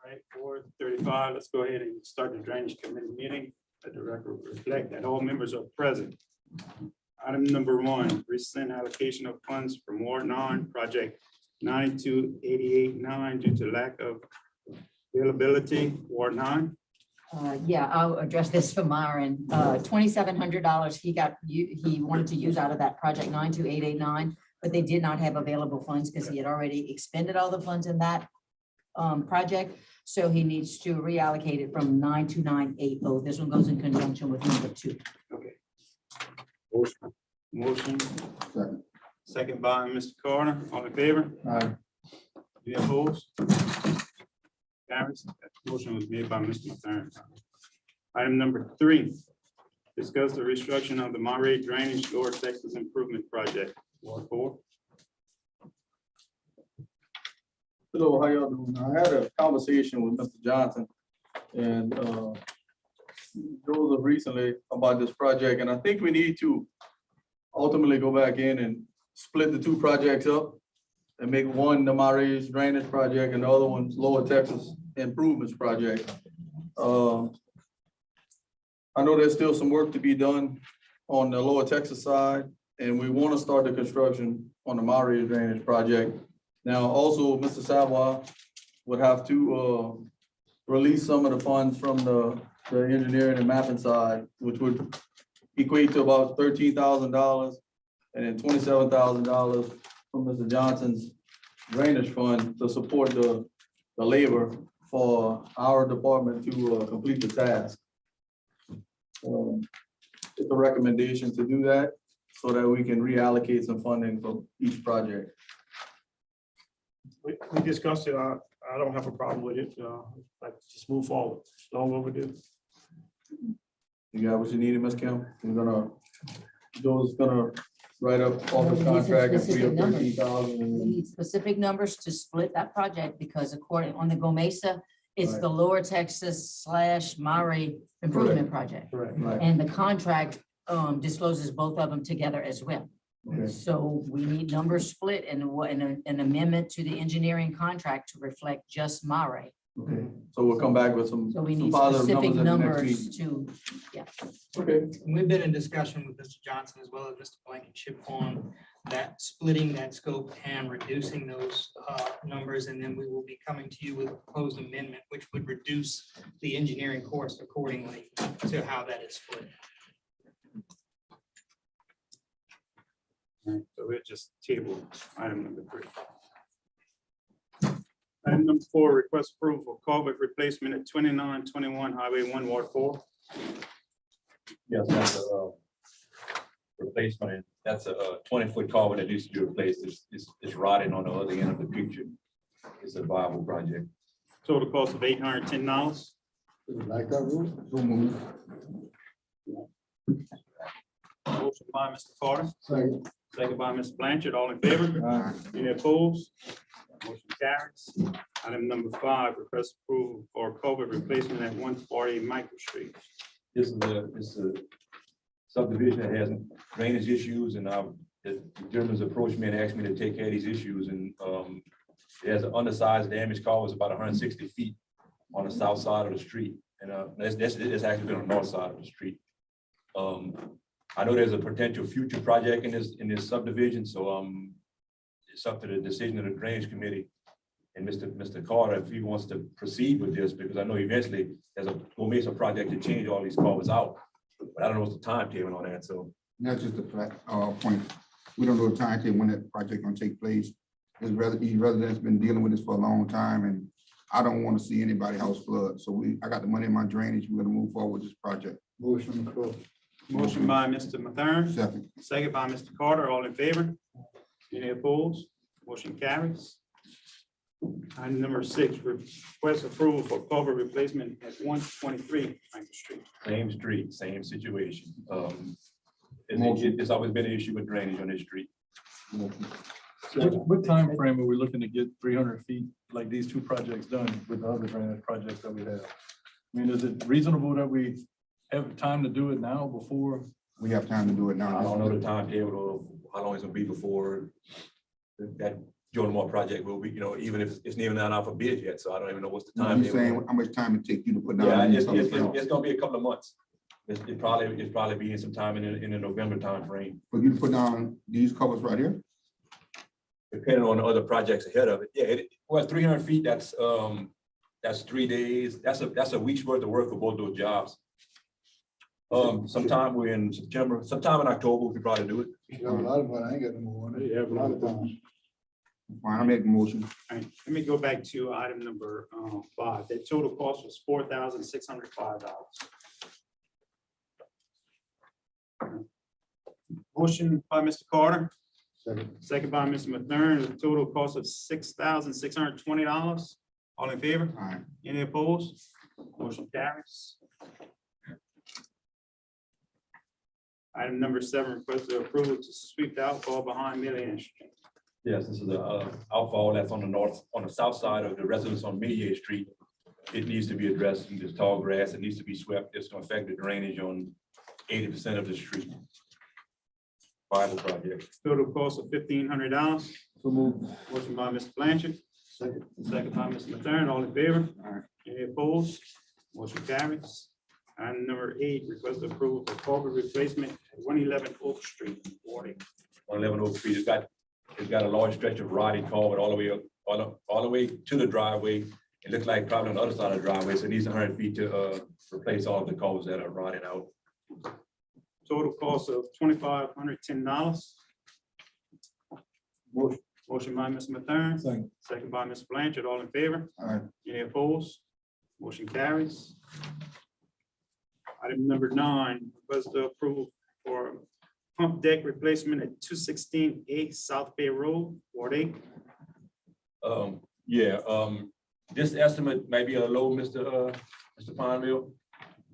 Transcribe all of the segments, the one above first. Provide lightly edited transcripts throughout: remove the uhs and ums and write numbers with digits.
All right, 4:35, let's go ahead and start the Drainage Committee meeting. Let the record reflect that all members are present. Item number 1, rescind allocation of funds from Ward 9, project 92889 due to lack of availability, Ward 9. Yeah, I'll address this for Myron. $2,700 he wanted to use out of that project 92889, but they did not have available funds because he had already expended all the funds in that project. So he needs to reallocate it from 92980. This one goes in conjunction with number 2. Okay. Motion. Second. Second by Mr. Carter. All in favor? Aye. Any opposed? Carries. That motion was made by Mr. Thurman. Item number 3, discuss the restructuring of the Monterey Drainage Lower Texas Improvement Project, Ward 4. Hello, how y'all doing? I had a conversation with Mr. Johnson and Joseph recently about this project, and I think we need to ultimately go back in and split the 2 projects up and make one the Monterey's Drainage Project and the other one's Lower Texas Improvements Project. I know there's still some work to be done on the Lower Texas side, and we want to start the construction on the Monterey Drainage Project. Now, also, Mr. Savoy would have to release some of the funds from the engineering and mapping side, which would equate to about $13,000, and then $27,000 from Mr. Johnson's drainage fund to support the labor for our department to complete the task. It's a recommendation to do that so that we can reallocate some funding for each project. We discussed it. I don't have a problem with it. Like, just move forward. It's long overdue. You got what you needed, Ms. Kim? Joe's gonna write up office contract and free up $13,000. We need specific numbers to split that project because according on the Gomesa, it's Right. the Lower Texas / Monterey Improvement Project. Correct. Right. And the contract discloses both of them together as well. Okay. So we need numbers split and an amendment to the engineering contract to reflect just Monterey. Okay, so we'll come back with some So we some need positive specific numbers at the next numbers meeting. to, Okay, And we've been in discussion with Mr. Johnson as well as Mr. Blankenship on that, splitting that scope and reducing those numbers. And then we will be coming to you with a proposed amendment, which would reduce the engineering cost accordingly to how that is split. All right, so we'll just table item number 3. Item number 4, request approval for culvert replacement at 2921 Highway 1, Ward 4. Yes, that's a replacement. And that's a 20-foot culvert that needs to be replaced. It's rotting on the other end of the picture. It's a viable project. Total cost of $810. Like that rule? So move. Motion by Mr. Carter, Second. second by Ms. Blanchard. All in favor? Any opposed? Motion carries. Item number 5, request approval for culvert replacement at 140 Michael Street. This is a subdivision that has drainage issues, and the gentleman's approached me and asked me to take care of these issues. And it has an undersized damaged culvert, about 160 feet on the south side of the street, and it's actually been on the north side of the street. I know there's a potential future project in this subdivision, so it's up to the decision of the drainage committee and Mr. Carter if he wants to proceed with this, because I know eventually there's a Gomesa project to change all these culverts out, but I don't know what's the timetable on that. So That's just a fact, point. We don't know the timetable when that project gonna take place. These residents been dealing with this for a long time, and I don't want to see anybody house flood. So I got the money in my drainage. We're gonna move forward with this project. Motion to close. Motion by Mr. Mathern, Second. second by Mr. Carter. All in favor? Any opposed? Motion carries. Item number 6, request approval for culvert replacement at 123 Michael Street. same street, same situation. It's always been an issue with drainage on this street. what time frame are we looking to get 300 feet like these 2 projects done with the other drainage projects that we have? I mean, is it reasonable that we have time to do it now before? We have time to do it now. I don't know the timetable of how long it's gonna be before that Jordan Moore project will be, even if it's even not out for bid yet, so I don't even know what's the Now, time. you saying how much time it take you to put down? Yeah, these it's colors? gonna be a couple of months. It's probably be in some time in the November timeframe, For you to put down these covers right here? depending on the other projects ahead of it. Yeah, well, 300 feet, that's 3 days. That's a week's worth of work for both those jobs. Sometime we're in September, sometime in October, we could probably do it. A lot of money, I ain't got no more. money. Yeah, a lot of time. Fine, I make a motion. All right, let me go back to item number 5. The total cost was $4,605. Motion by Mr. Carter, second by Mr. Mathern, the total cost of $6,620. All in favor? All right. Any opposed? Motion carries. Item number 7, request of approval to sweep the outfall behind Millian Street. Yes, this is a outfall that's on the south side of the residence on Millier Street. It needs to be addressed. There's tall grass. It needs to be swept. It's gonna affect the drainage on 80% of the street. Bible project. Total cost of $1,500. So move. Motion by Mr. Blanchard, Second. second by Mr. Mathern. All in favor? All right. Any opposed? Motion carries. Item number 8, request approval for culvert replacement at 111 Oak Street, Warning. 111 Oak Street, it's got a large stretch of rotted culvert all the way up, all the way to the driveway. It looks like probably on the other side of the driveway, so it needs 100 feet to replace all of the culverts that are rotting out. Total cost of $2,510. Motion. Motion by Mr. Mathern, Second. second by Ms. Blanchard. All in favor? All right. Any opposed? Motion carries. Item number 9, request the approval for pump deck replacement at 216 South Bay Road, Ward 8. This estimate may be a low, Mr. Pineville.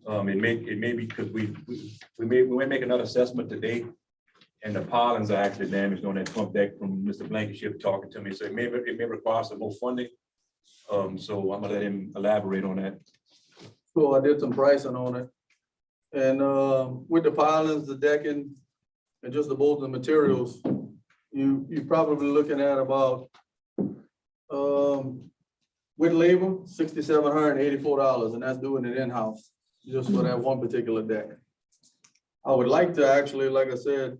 It may be because we may make another assessment today. And the pilings are actually damaged on that pump deck from Mr. Blankenship talking to me. So it may require some more funding. So I'm gonna let him elaborate on that. So I did some pricing on it. And with the pilings, the decking, and just the bolts and materials, you're probably looking at about with labor, $6,784, and that's doing it in-house, just for that one particular deck. I would like to actually, like I said,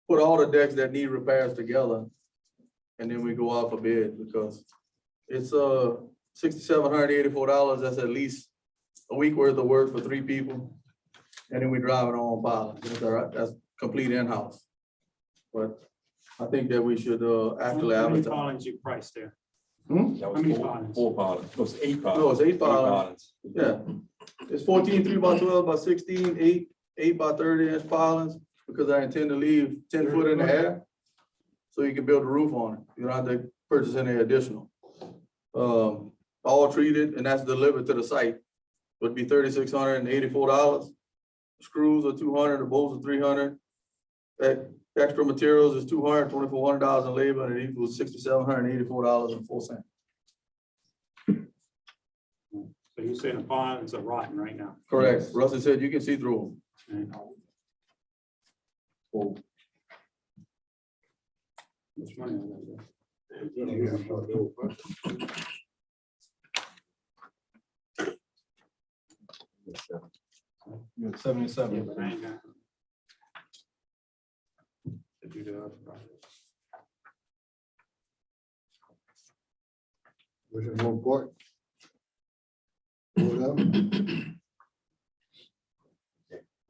put all the decks that need repairs together, and then we go out for bid, because it's $6,784, that's at least a week worth of work for 3 people. And then we drive it on pilot. That's all right. That's complete in-house. But I think that we should actually How many advertise. pilings you priced there? That How was many four pilings? pilings. No, it's 8 pilings. No, it's 8 pilings. pilings. Yeah. It's 14 3x12 by 16, 8 by 30-inch pilings, because I intend to leave 10 foot in the air. So you can build a roof on it. You don't have to purchase any additional. All treated, and that's delivered to the site. Would be $3,684. Screws are $200, the bolts are $300. That extra materials is $200, $2,400 in labor, and it equals $6,784.04. So you're saying the pilings are rotten right now? Correct. Rusty said you can see through them. Oh. Which one is that? You're 77. But I ain't got- To do the other project. Which is more important? Whatever.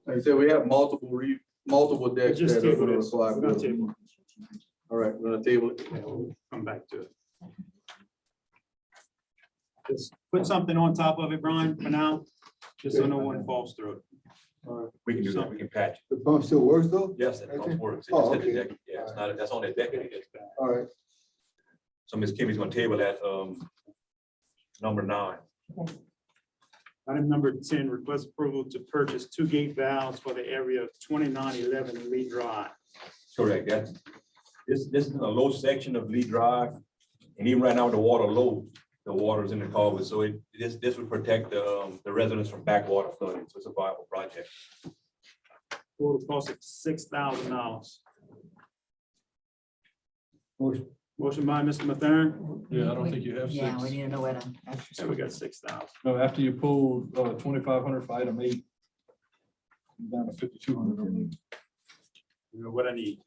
Like I said, we have multiple decks Just that are table gonna this. require. We're gonna table it. All right, we're gonna table it. Yeah, we'll come back to it. Just put something on top of it, Brian, for now, just so no one falls through it. We can do that. We can patch it. The pump still works though? Yes, that pump works. It Oh, just hit the okay. deck. Yeah, it's not, that's on that deck. All right. So Ms. Kimmy's gonna table that, number 9. Item number 10, request approval to purchase 2 gate valves for the area of 2911 Lee Drive. Correct. This is a low section of Lee Drive, and even right now with the water low, the water is in the culvert, so this would protect the residents from backwater flooding. So it's a viable project. Total cost of $6,000. Motion by Mr. Mathern. Yeah, I don't think you have Yeah, we six. need to know where to. Yeah, we got 6,000. No, after you pulled 2,500 for item 8. Down to 5,200. You know what I need?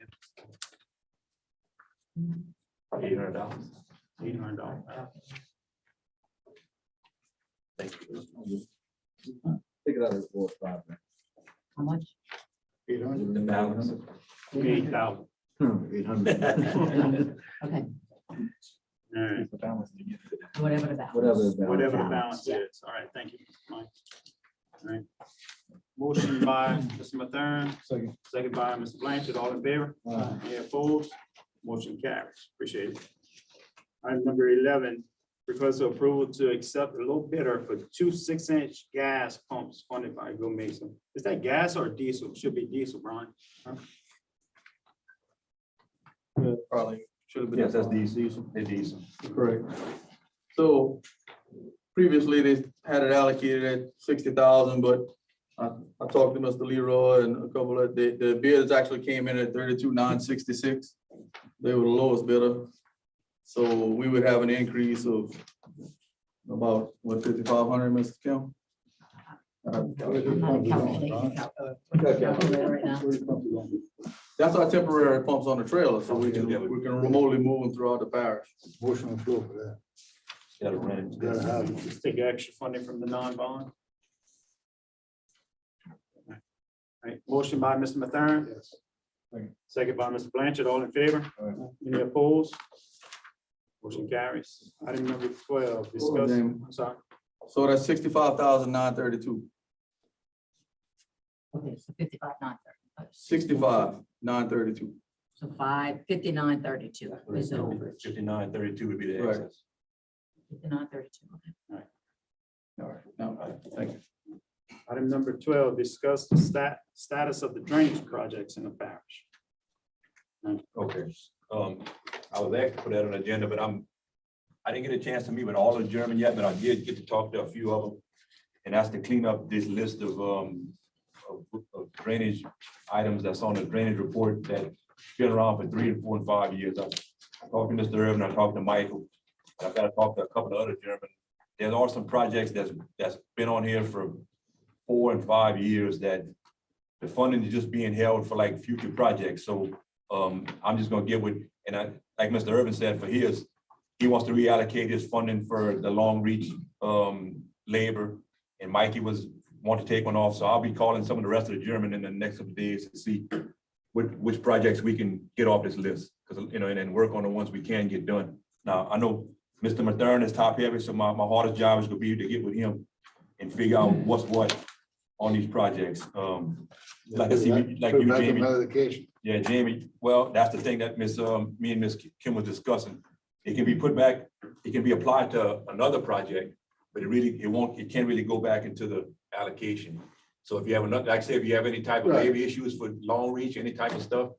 $800. $800. Thank you. Take it out of the 4-5. How much? 800. The balance. 8,000. 800. Okay, All right, whatever the balance. Whatever the balance. whatever the balance Yeah. is. All right, thank you, Mike. All right. Motion by Mr. Mathern, Second. second by Mr. Blanchard, all in favor? Any opposed? Motion carries. Appreciate it. Item number 11, request of approval to accept a low bidder for 2 6-inch gas pumps funded by Go Mason. Is that gas or diesel? Should be diesel, Brian. Probably should have been. Yes, that's diesel. They're diesel. Correct. So previously they had it allocated at 60,000, but I talked to Mr. Leroy and a couple of, the bids actually came in at 32,966. They were the lowest bidder. So we would have an increase of about, what, 5,500, Mr. Kim? I'm not calculating. Calculator right now. That's our temporary pumps on the trailer, so we can remotely move them throughout the parish. Motion on the floor for that. Gotta run it. Gotta have it. Just take extra funding from the non-bond. All right, motion by Mr. Mathern. Yes. Second by Mr. Blanchard, all in favor? Any opposed? Motion carries. Item number 12, discuss, James. I'm sorry, So that's 65,932, Okay, so 55,930. 65,932. So 5932 is the overage. 5932 would be the Right. excess. 5932, okay. All right, no, thank you. item number 12, discuss the status of the drainage projects in the parish. Okay, I was asked to put that on the agenda, but I didn't get a chance to meet with all of German yet, but I did get to talk to a few of them. And that's to clean up this list of drainage items that's on the drainage report that's been around for 3 and 4 and 5 years. I talked to Mr. Irvin, I talked to Michael, and I've got to talk to a couple of other German. There's also some projects that's been on here for 4 and 5 years that the funding is just being held for like future projects. So I'm just gonna get with, and like Mr. Irvin said, for his, he wants to reallocate his funding for the long reach labor. And Mikey want to take one off. So I'll be calling some of the rest of the German in the next couple of days to see which projects we can get off this list. Because, and work on the ones we can get done. Now, I know Mr. Mathern is top heavy, so my hardest job is gonna be to get with him and figure out what's what on these projects. Like I see, like you, Jamie. Medication. Yeah, Jamie, well, that's the thing that me and Miss Kim was discussing. It can be put back, it can be applied to another project, but it can't really go back into the allocation. So if you have another, like I said, if you have any type of Right. labor issues for long reach, any type of stuff,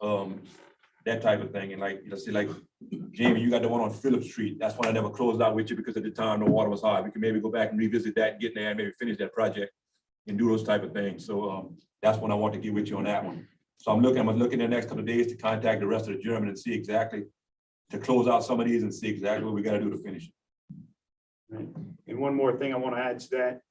that type of thing. And like, let's say like, Jamie, you got the one on Phillip Street. That's one I never closed out with you because at the time the water was high. We can maybe go back and revisit that, get in there and maybe finish that project and do those type of things. So that's when I want to get with you on that one. So I'm looking in the next couple of days to contact the rest of the German and see exactly, to close out some of these and see exactly what we got to do to finish it. Right. And one more thing I want to add to that.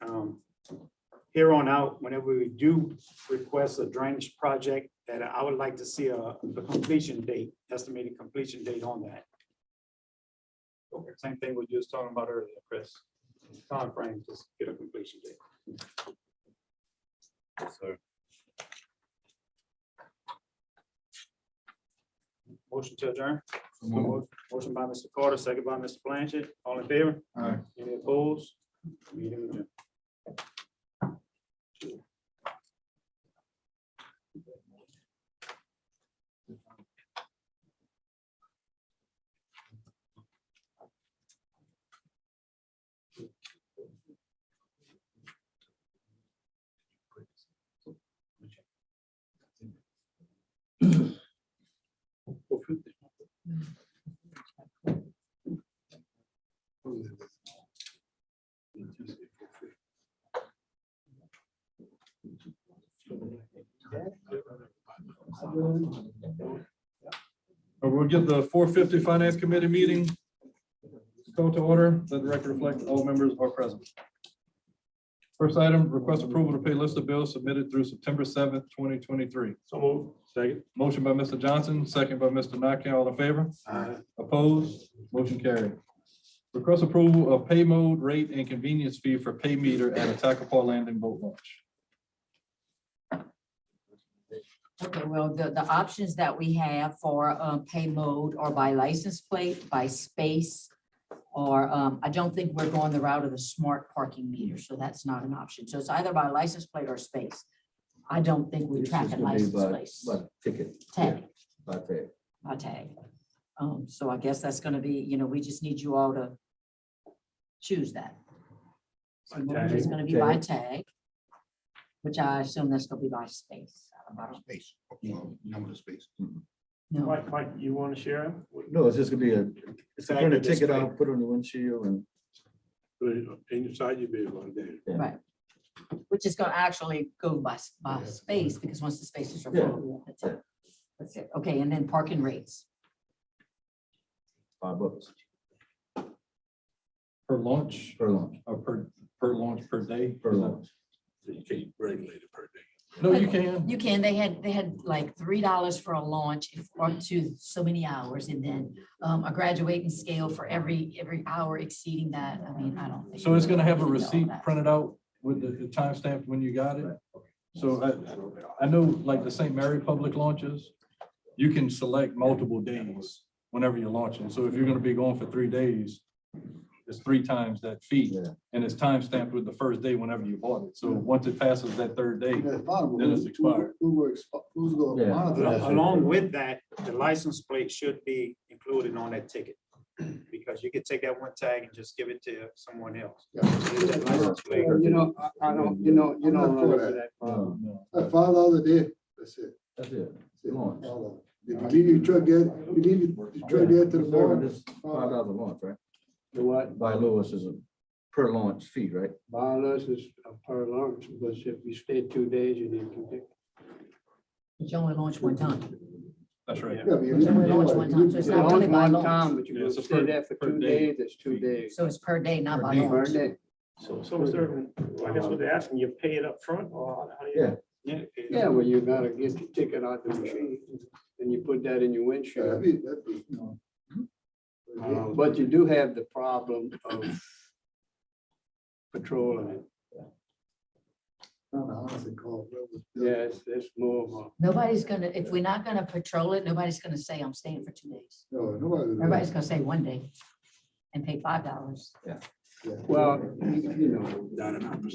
Here on out, whenever we do request a drainage project, that I would like to see a completion date, estimated completion date on that. Okay, same thing we just talking about earlier, Chris. Time frame, just get a completion date. Yes, sir. Motion to adjourn. Motion by Mr. Carter, second by Mr. Blanchard. All in favor? Aye. Any opposed? Meeting adjourned. Are we we'll get the 4:50 Finance Committee meeting called to order. Let the record reflect all members are present. First item, request approval to pay list of bills submitted through September 7th, 2023. So move. Second. Motion by Mr. Johnson, second by Mr. Nakam. All in favor? Opposed? Motion carried. Request approval of pay mode, rate, and convenience fee for pay meter at Attakapaw Landing Boat Launch. Okay, well, the options that we have for pay mode are by license plate, by space, or I don't think we're going the route of the smart parking meter, so that's not an option. So it's either by license plate or space. I don't think we It's track just a gonna be license by- plate. by ticket. Tag, By tag. by tag. So I guess that's gonna be, we just need you all to choose that. So it's gonna be by tag, which I assume that's gonna be by space. I don't- Space, number of space. No, Mike, you want to share? No, it's just gonna be it's a Tag printed and ticket display. out, put it on the windshield and. Inside your bid one day. right. Which is gonna actually go by space, because once the spaces are Yeah. full, that's it. That's it. Okay, and then parking rates. $5 Per launch per launch, or per launch per day? per launch. You can't regulate it per day. No, you can. You can, they had like $3 for a launch if up to so many hours, and then a graduating scale for every hour exceeding that. I mean, I don't think. So it's gonna have a we need all receipt that. printed out with the timestamp when you got it? So I know like the St. Mary public launches, you can select multiple days whenever you're launching. So if you're gonna be going for 3 days, it's 3 times that fee. Yeah. And it's timestamped with the first day whenever you bought it. So once it passes that 3rd day, Then then it's expired. Who's going to Yeah. monitor that? Along with that, the license plate should be included on that ticket. Because you could take that one tag and just give it to someone else. That license plate. You know, I don't, you know, I'm not for run that. into that problem. no. $5 a day, that's it. That's it. That's it. Launch. $5. If you leave your truck there, you leave your truck there to the bar. This $5 a launch, right? The what? By Lewis is a per launch fee, right? Violence is per lunch, because if you stay 2 days, you need to pick. But you only launch one time. That's right. Yeah, but you It's only launch one time, so it's You not really launch by one launch. time, but Yeah, you're it's gonna a stay per- there for per 2 day. days, it's 2 days. So it's per day, not by day. Per launch. day. So is there, I guess what they're asking, you pay it up front, or how do you? Yeah. Yeah. Yeah, well, you gotta get the ticket out the machine, and you put that in your windshield. But you do have the problem of patrolling it. Yes, it's more of Nobody's gonna, if we're not gonna patrol it, nobody's gonna say, I'm staying for 2 days. Everybody's gonna say 1 day and pay $5. a, well, you know,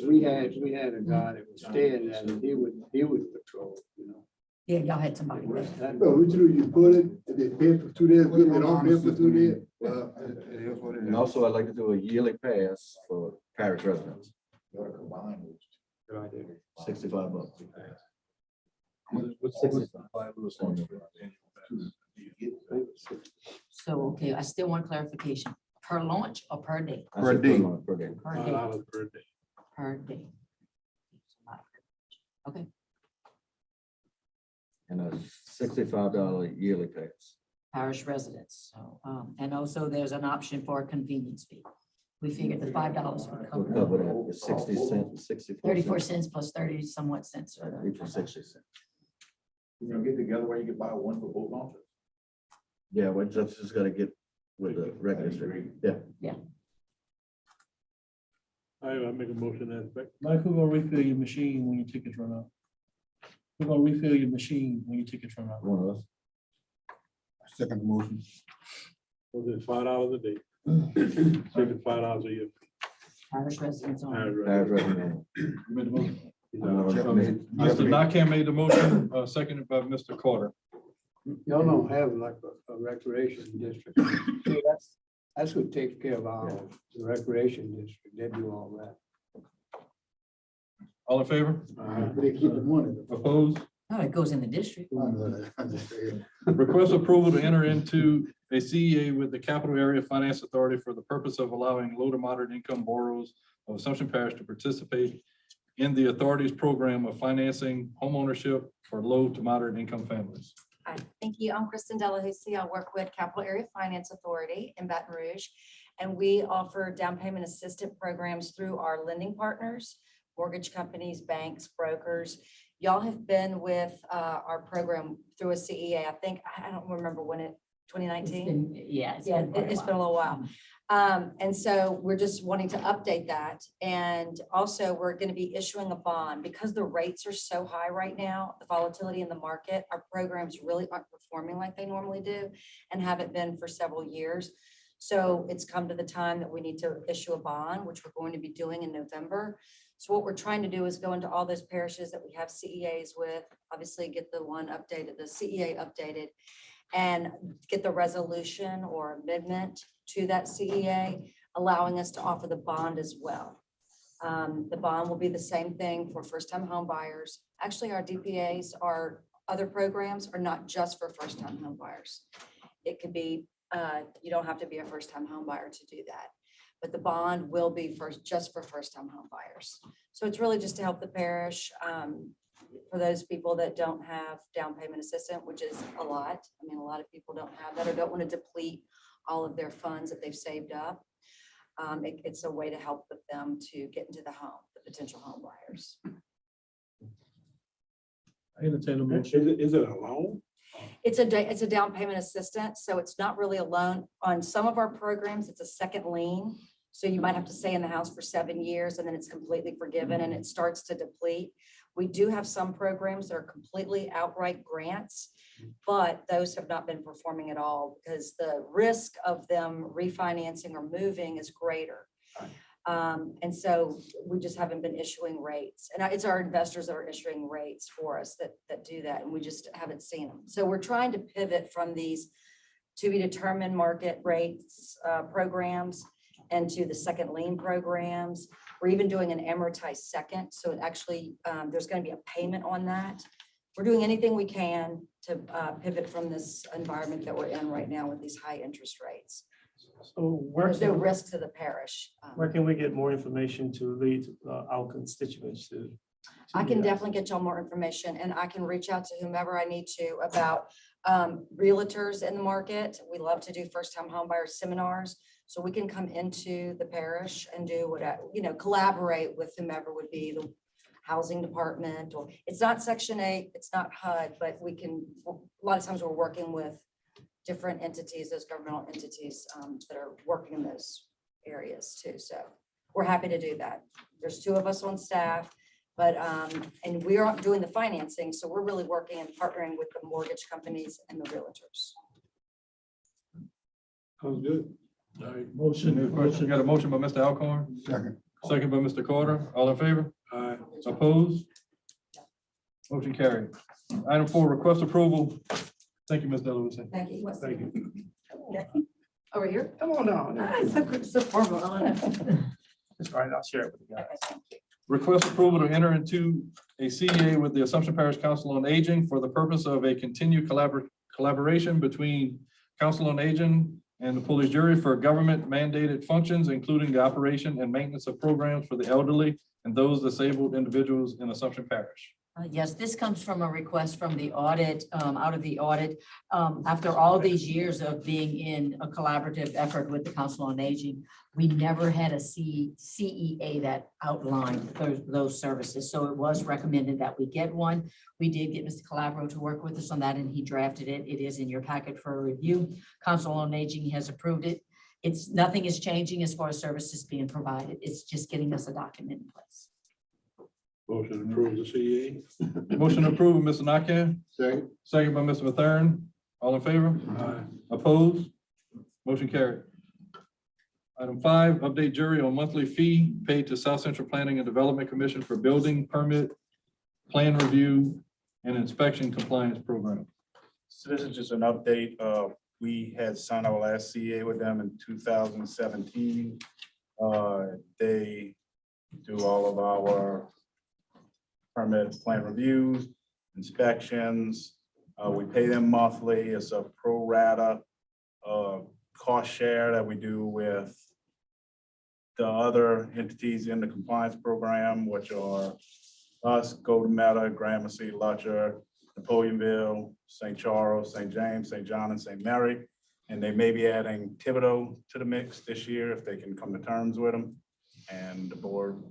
we had a guy that was staying there, and he would patrol, you know. Yeah, y'all had somebody there. That- No, we do, you put it, and they pay for 2 days, we don't pay for 2 days. Well, it is what it And is. also I'd like to do a yearly pass for parish residents, Good idea. $65. So, okay, I still want clarification. Per launch or per day? I Per said day. launch, per day. Per day. Per day. Okay, And a $65 yearly pass. parish residents. So, and also there's an option for a convenience fee. We figured the $5 would We'll cover cover that, the 60 cents, 64 34 cents plus 30 somewhat cents. Equals 60 cents. You're gonna get together where you can buy one for boat launches. Yeah, we just gotta get with the regular. Yeah. I make a motion that effect. Mike, who's gonna refill your machine when your tickets run out? Who's gonna refill your machine when your tickets run out? One of us. Second motion. Was it $5 a day? Second $5 a year. Parish residents only. Parish resident. You made the motion? Mr. Mr. Nakam made the motion, seconded by Mr. Carter. Y'all don't have like a recreation district. See, that's who takes care of our the recreation district. They do all that. All in favor? They keep the money. Opposed? Oh, it goes in the district. Request approval to enter into a CEA with the Capital Area Finance Authority for the purpose of allowing low to moderate income borrowers of Assumption Parish to participate in the authority's program of financing homeownership for low to moderate income families. Hi, thank you. I'm Kristen Delahousie. I work with Capital Area Finance Authority in Baton Rouge, and we offer down payment assistance programs through our lending partners, mortgage companies, banks, brokers. Y'all have been with our program through a CEA. I think, I don't remember when it, 2019? Yeah. Yeah, quite it's been a little while. And so we're just wanting to update that. And also we're going to be issuing a bond because the rates are so high right now, the volatility in the market, our programs really aren't performing like they normally do and haven't been for several years. So it's come to the time that we need to issue a bond, which we're going to be doing in November. So what we're trying to do is go into all those parishes that we have CEAs with, obviously get the one updated, the CEA updated, and get the resolution or amendment to that CEA, allowing us to offer the bond as well. The bond will be the same thing for first-time home buyers. Actually, our DPAs, our other programs are not just for first-time home buyers. It could be, you don't have to be a first-time home buyer to do that. But the bond will be just for first-time home buyers. So it's really just to help the parish for those people that don't have down payment assistance, which is a lot. I mean, a lot of people don't have that or don't want to deplete all of their funds that they've saved up. It's a way to help with them to get into the home, the potential home buyers. I entertain a motion. Is it a loan? It's a down payment assistance, so it's not really a loan. On some of our programs, it's a second lien. So you might have to stay in the house for 7 years and then it's completely forgiven and it starts to deplete. We do have some programs that are completely outright grants, but those have not been performing at all because the risk of them refinancing or moving is greater. And so we just haven't been issuing rates. And it's our investors that are issuing rates for us that do that. And we just haven't seen them. So we're trying to pivot from these to be determined market rates programs and to the second lien programs. We're even doing an amortized second. So it actually, there's going to be a payment on that. We're doing anything we can to pivot from this environment that we're in right now with these high interest rates. So where There's no can, risk to the parish. where can we get more information to lead our constituents to? I can definitely get y'all more information and I can reach out to whomever I need to about realtors in the market. We love to do first-time homebuyer seminars. So we can come into the parish and do what, collaborate with whomever would be the housing department, or it's not Section 8, it's not HUD, but we can, a lot of times we're working with different entities, those governmental entities that are working in those areas too. So we're happy to do that. There's 2 of us on staff, but, and we are doing the financing. So we're really working and partnering with the mortgage companies and the realtors. Sounds good. All right, Got a motion by Mr. Alcorn, Second. second by Mr. Carter. All in favor? Opposed? Motion carried. Item 4, request approval. Thank you, Ms. Delahousie. Thank you. Thank you. Over here. Come on down. So formal. I don't know. That's right, I'll share it with you guys. Okay, thank you. Request approval to enter into a CEA with the Assumption Parish Council on Aging for the purpose of a continued collaboration between Council on Aging and the Polish Jury for government mandated functions, including the operation and maintenance of programs for the elderly and those disabled individuals in Assumption Parish. Yes, this comes from a request from the audit, out of the audit. After all these years of being in a collaborative effort with the Council on Aging, we never had a CEA that outlined those services. So it was recommended that we get one. We did get Mr. Calabro to work with us on that and he drafted it. It is in your packet for a review. Council on Aging has approved it. Nothing is changing as far as services being provided. It's just getting us a document in place. Motion to approve the CEA. Motion approved, Mr. Nakane, Second. second by Mr. Mathern. All in favor? Opposed? Motion carried. Item 5, update jury on monthly fee paid to South Central Planning and Development Commission for building permit, plan review, and inspection compliance program. So this is just an update. We had signed our last CA with them in 2017. They do all of our permit plan reviews, inspections. We pay them monthly. It's a pro rata cost share that we do with the other entities in the compliance program, which are us, Golden Meta, Gramercy, Lutcher, Napoleonville, St. Charles, St. James, St. John, and St. Mary. And they may be adding Thibodeau to the mix this year if they can come to terms with them. And the board,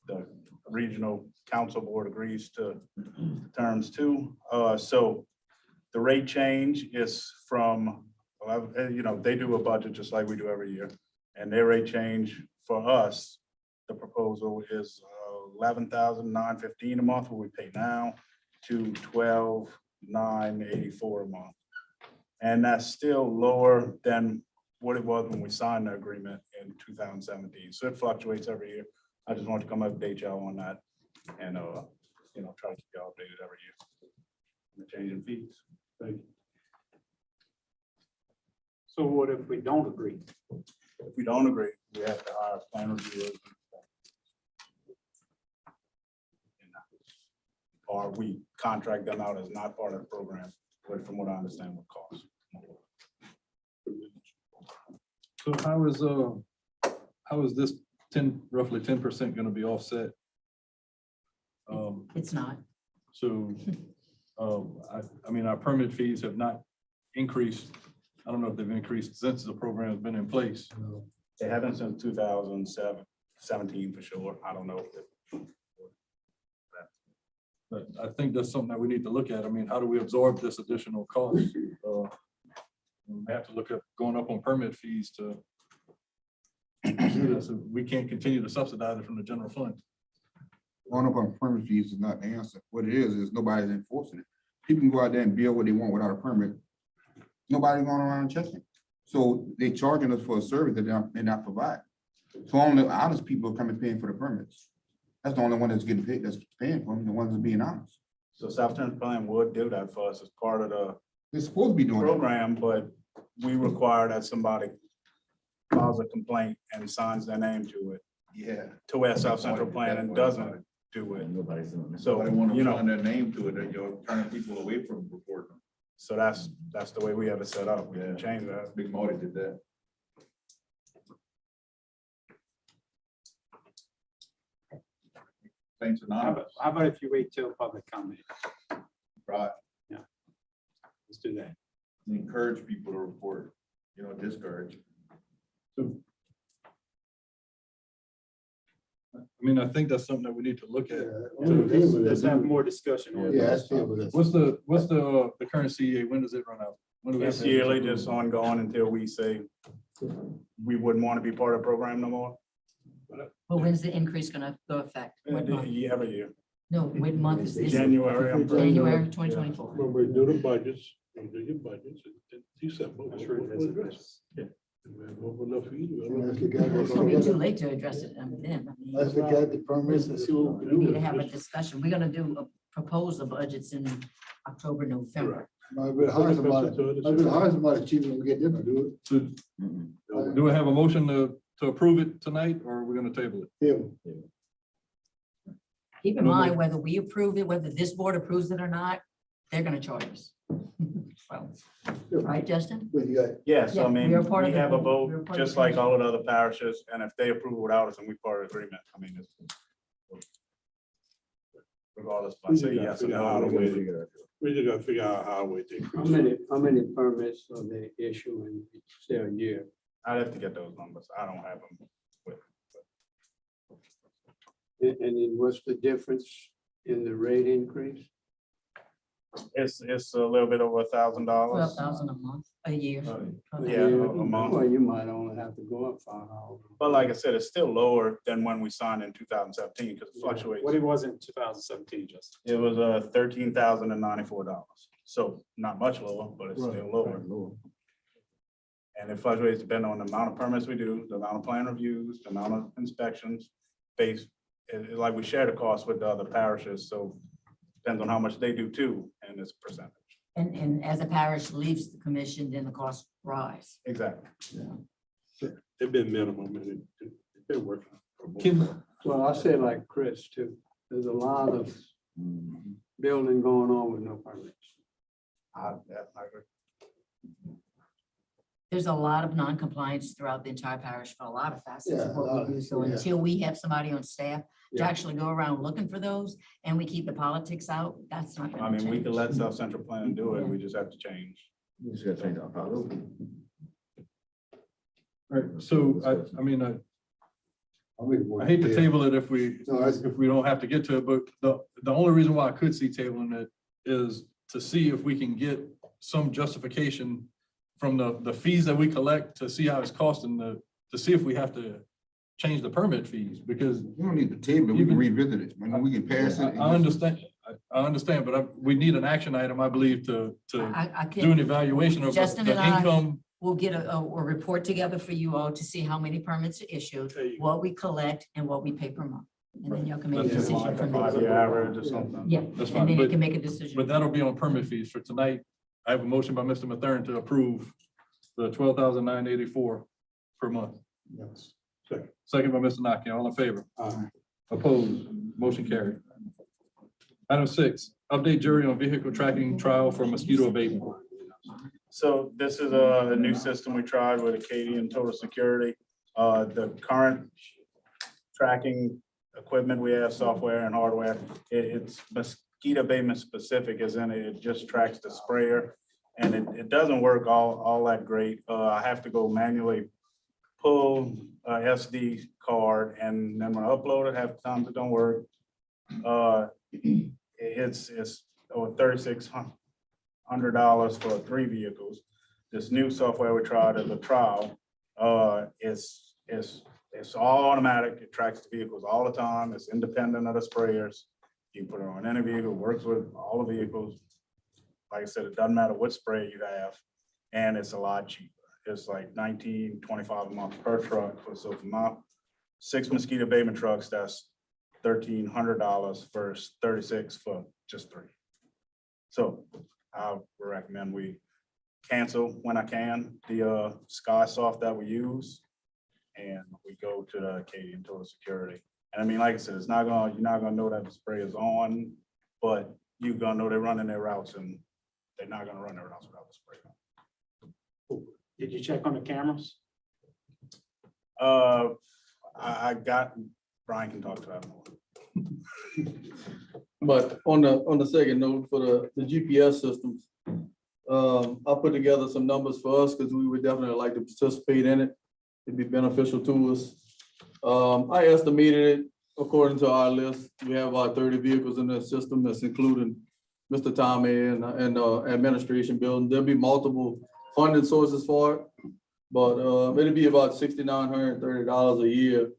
the regional council board agrees to terms too. So the rate change is from, they do a budget just like we do every year. And their rate change for us, the proposal is $11,915 a month, what we pay now, to $12,984 a month. And that's still lower than what it was when we signed the agreement in 2017. So it fluctuates every year. I just want to come update y'all on that and, try to keep y'all updated every year. The change in fees. Thank you. So what if we don't agree? If we don't agree, we have to hire plan reviewers. Or we contract them out as not part of the program, but from what I understand, what costs. So how is this roughly 10% gonna be offset? It's not. So, I mean, our permit fees have not increased. I don't know if they've increased since the program has been in place. They haven't since 2017 for sure. I don't know. But I think that's something that we need to look at. I mean, how do we absorb this additional cost? We have to look at going up on permit fees to do this. We can't continue to subsidize it from the general fund. Going up on permit fees is not the answer. What it is nobody's enforcing it. People can go out there and build what they want without a permit. Nobody's going around and checking. So they charging us for a service that they're not providing. So only honest people are coming paying for the permits. That's the only one that's getting paid, that's paying for them, the ones that are being honest. So South Terrence Plan would do that for us as part of the They're supposed to be doing it. program, but we require that somebody files a complaint and signs their name to it, Yeah. to where South Central Planning doesn't do it. Nobody's doing it. So, Their name to it, and you're turning people away from reporting. so that's the way we have it set up. We can change that. Big Marty did that. Thanks, Anonymous. How about if you wait till public comment? Right. Let's do that. Encourage people to report, discourage. I mean, I think that's something that we need to look at. Let's have more discussion on Yeah, this. What's the current CEA? When does it run out? When do we have It's to have this yearly, approved? just ongoing until we say we wouldn't want to be part of the program no more. Well, when's the increase gonna go effect? What month? Every year. No, what month is this? January. I'm pretty sure. January 2024. When we do the budgets, we do your budgets in December. Let's revisit this. It's gonna be too late to address it then. Let's look at the permits and see what we We can need do. to have a discussion. We're gonna propose the budgets in October, November. Might be hard somebody cheap when we get them to do So, do we have a motion to approve it tonight, or are we gonna table it? it. Keep in mind, whether we approve it, whether this board approves it or not, they're gonna charge us. So, right, Justin? But you got, Yes, Yeah, I mean, we are part we of the- have a we're vote, part of just the like all of the other parishes, and if they approve without us, and we part of the agreement, I mean, regardless, if I say yes or no, I don't wait. We just gotta figure out how we take. how many permits are they issuing, say a year? I'd have to get those numbers. I don't have them with. And then what's the difference in the rate increase? It's a little bit over $1,000. 12,000 a month, a year. Yeah, a month. Well, you might only have to go up $5. But like I said, it's still lower than when we signed in 2017 because it fluctuates. What it was in 2017, Justin. It was $13,094. So not much lower, but it's still lower. And it fluctuates depending on the amount of permits we do, the amount of plan reviews, the amount of inspections based. Like we share the cost with the other parishes, so depends on how much they do too, and it's a percentage. And as a parish leaves the commission, then the costs rise. Exactly. It's been minimum and it's been working. Well, I say like Chris too, there's a lot of building going on with no permits. I agree. There's a lot of non-compliance throughout the entire parish for a lot of facets of Yeah, a what lot, we do. So yeah. until we have somebody on staff to Yeah. actually go around looking for those and we keep the politics out, that's not I gonna mean, we change. could let South Central Planning do it, we just have to change. You just gotta change our policy. Right, so I hate to Yeah. table it if we, No, that's- if we don't have to get to it, but the only reason why I could see tabling it is to see if we can get some justification from the fees that we collect to see how it's costing to see if we have to change the permit fees, because We don't need to table it, we can revisit it, we can pass it. I understand, I understand, but we need an action item, I believe, to I do an can, evaluation of Justin the and I- income. we'll get a report together for you all to see how many permits are issued, There you go. what we collect and what we pay per month. And then y'all can make a That's decision Like a from there. 5-year average or something. Yeah, That's and fine, then you but- can make a decision. But that'll be on permit fees for tonight. I have a motion by Mr. Mathern to approve the 12,984 per month. Yes. Second by Mr. Nakane. All in favor? Opposed? Motion carried. Item 6, update jury on vehicle tracking trial for mosquito abatement. So this is a new system we tried with Acadian Total Security. The current tracking equipment we have, software and hardware, it's mosquito abatement specific, as in it just tracks the sprayer. And it doesn't work all that great. I have to go manually pull a SD card, and then when I upload it, half the times it don't work. It's over $3,600 for 3 vehicles. This new software we tried as a trial, it's all automatic. It tracks the vehicles all the time. It's independent of the sprayers. You can put it on any vehicle, works with all the vehicles. Like I said, it doesn't matter what spray you have, and it's a lot cheaper. It's like $19.25 a month per truck. So for my 6 mosquito abatement trucks, that's $1,300 versus $36 for just 3. So I would recommend we cancel when I can the SkySoft that we use, and we go to the Acadian Total Security. And I mean, like I said, you're not gonna know that the spray is on, but you're gonna know they're running their routes, and they're not gonna run their routes without the spray on. Did you check on the cameras? I got, Brian can talk to that more. But on the second note, for the GPS systems, I put together some numbers for us because we would definitely like to participate in it. It'd be beneficial to us. I estimated it according to our list. We have about 30 vehicles in the system. That's including Mr. Tommy and administration building. There'll be multiple funding sources for it, but it'll be about $6,930 a year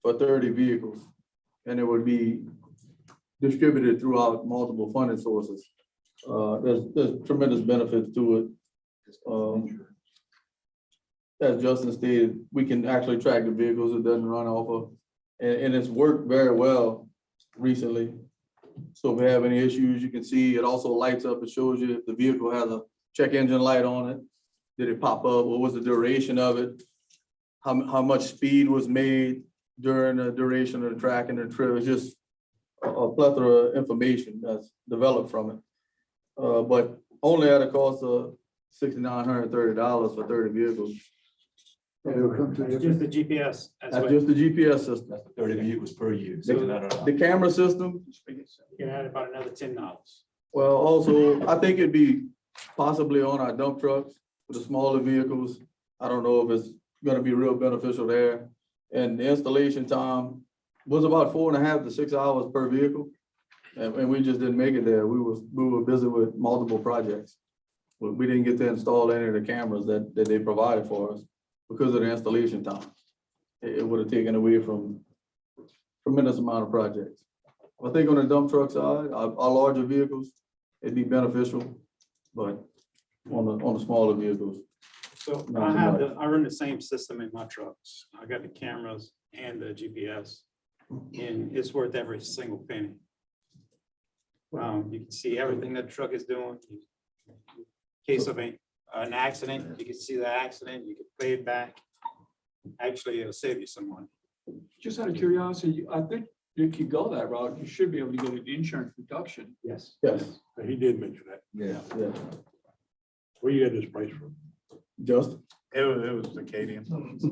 for 30 vehicles, and it would be distributed throughout multiple funding sources. There's tremendous benefits to it. As Justin stated, we can actually track the vehicles. It doesn't run off of, and it's worked very well recently. So if we have any issues, you can see it also lights up. It shows you if the vehicle has a check engine light on it. Did it pop up? What was the duration of it? How much speed was made during the duration of the track and the trip? It's just a plethora of information that's developed from it. But only at a cost of $6,930 for 30 vehicals. It's just the GPS. That's just the GPS system. That's 30 vehicles per year. The camera system, You can add about another $10. well, also, I think it'd be possibly on our dump trucks for the smaller vehicles. I don't know if it's gonna be real beneficial there. And the installation time was about 4.5 to 6 hours per vehicle. And we just didn't make it there. We were busy with multiple projects. We didn't get to install any of the cameras that they provided for us because of the installation time. It would have taken away from tremendous amount of projects. I think on the dump truck side, our larger vehicles, it'd be beneficial, but on the smaller vehicles. So Not so much. I run the same system in my trucks. I got the cameras and the GPS, and it's worth every single penny. You can see everything that the truck is doing. In case of an accident, you can see the accident, you can play it back. Actually, it'll save you some money. Just out of curiosity, I think you could go that route. You should be able to get an insurance reduction. Yes. Yes, He did mention that. yeah. Where you had this price from? Justin, It was Acadian.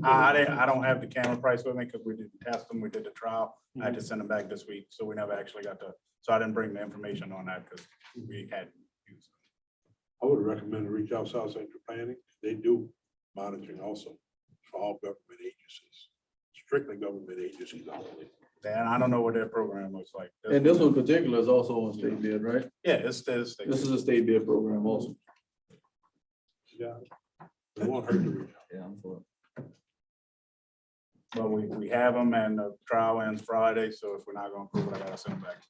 I don't have the camera price with me because we didn't test them. We did the trial. I had to send them back this week, so we never actually got to, so I didn't bring the information on that because we had. I would recommend to reach out South Central Planning. They do monitoring also for all government agencies, strictly government agencies only. And I don't know what their program looks like. And this one in particular is also on state bid, right? Yeah, it's. This is a state bid program also. Yeah. It won't hurt to reach out. Yeah, I'm for it. But we have them and the trial ends Friday, so if we're not gonna approve it, I gotta send them back.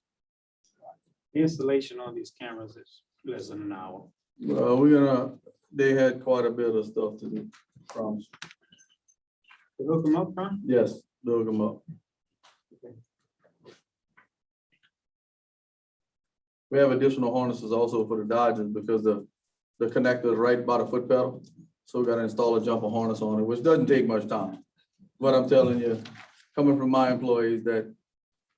The installation on these cameras is less than an hour. They had quite a bit of stuff to do. Promise. To hook them up, huh? Yes, look them up. We have additional harnesses also for the Dodgers because the connector is right by the foot pedal. So we gotta install a jumper harness on it, which doesn't take much time. But I'm telling you, coming from my employees, that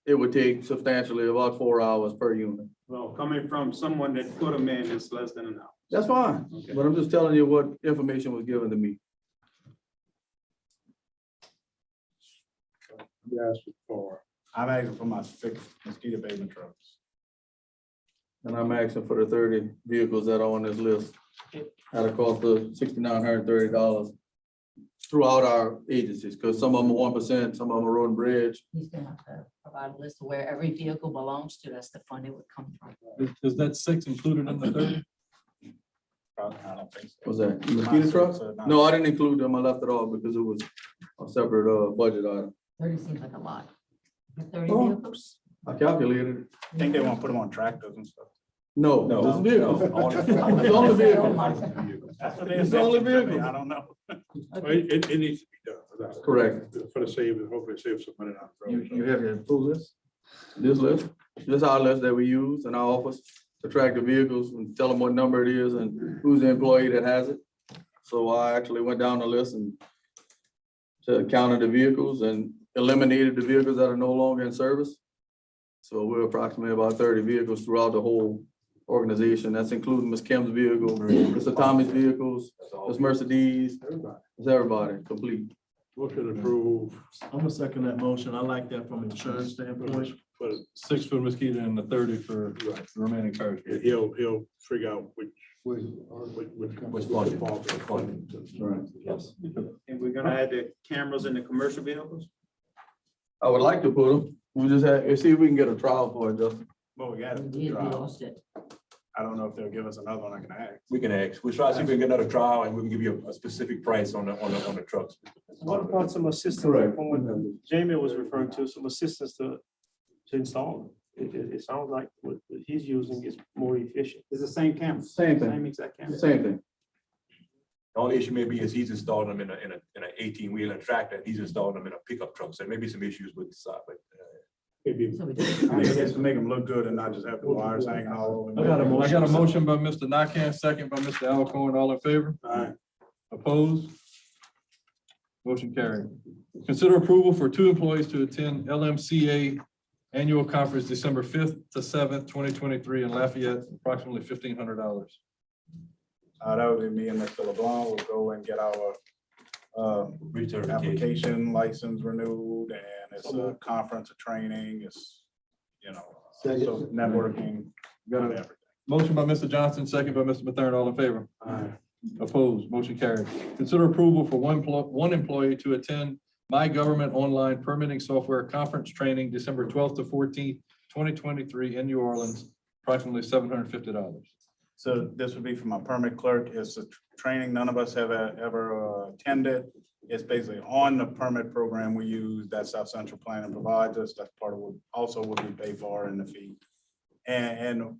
it would take substantially about 4 hours per unit. Well, coming from someone that put them in, it's less than an hour. That's fine, Okay. but I'm just telling you what information was given to me. Yes, for I'm asking for my 6 mosquito abatement trucks. And I'm asking for the 30 vehicles that are on this list at a cost of $6,930 throughout our agencies, because some of them are 1%, some of them are road and bridge. He's gonna have to provide a list of where every vehicle belongs to. That's the fund it would come from. Is that 6 included in the 30? I don't think so. Was that the mosquito trucks? No, I didn't include them. I left it off because it was a separate budget item. 30 seems like a lot. 30 Oh. vehicles? I calculated it. I think they want to put them on tractors and stuff. No, No, this is vehicles. no, only- It's only vehicles. That's what they It's only mentioned to me. vehicles. I don't know. it needs to be done. That's Correct. For the save, hopefully save some money on the road. have your full list? This list, this is our list that we use in our office to track the vehicles and tell them what number it is and who's the employee that has it. So I actually went down the list and counted the vehicles and eliminated the vehicles that are no longer in service. So we're approximately about 30 vehicles throughout the whole organization. That's including Ms. Kim's vehicle, Mr. Tommy's vehicles, Ms. Mercedes, it's everybody, complete. Motion approved I'm gonna second that motion. I like that from an insurance standpoint. for the 6 for the mosquito and the 30 for the remaining cars. and he'll figure out which funding. falls to funding. Right. Yes. And we're gonna add the cameras in the commercial vehicles? I would like to put them, we just have, see if we can get a trial for it, Justin. But we got We it. lost it. I don't know if they'll give us another one I can ask. We can ask. We'll try to see if we can get another trial and we can give you a specific price on the trucks. What about some assistance Correct. from what Jamie was referring to, some assistance to install? It sounds like what he's using is more efficient. It's the same camera. Same thing. Same exact camera. Same thing. The only issue maybe is he's installing them in an 18-wheeler tractor. He's installing them in a pickup truck. So there may be some issues with the side, but Maybe So we do. I guess to make them look good and not just have the wires hanging all over. I got a motion by Mr. Nakam, second by Mr. Alcorn. All in favor? Aye. Opposed? Motion carried. Consider approval for 2 employees to attend LMCA Annual Conference December 5th to 7th, 2023 in Lafayette, approximately $1,500. That would be me and Mr. LeBlanc will go and get our recertification. application license renewed, and it's a conference, a training, it's, so networking, Got it. everything. Motion by Mr. Johnson, second by Mr. Mathern. All in favor? Aye. Opposed? Motion carried. Consider approval for one employee to attend My Government Online Permitting Software Conference Training, December 12th to 14th, 2023 in New Orleans, approximately $750. So this would be for my permit clerk. It's a training none of us have ever attended. It's basically on the permit program we use that South Central Planning provides us. That's part of what also what we pay for in the fee. And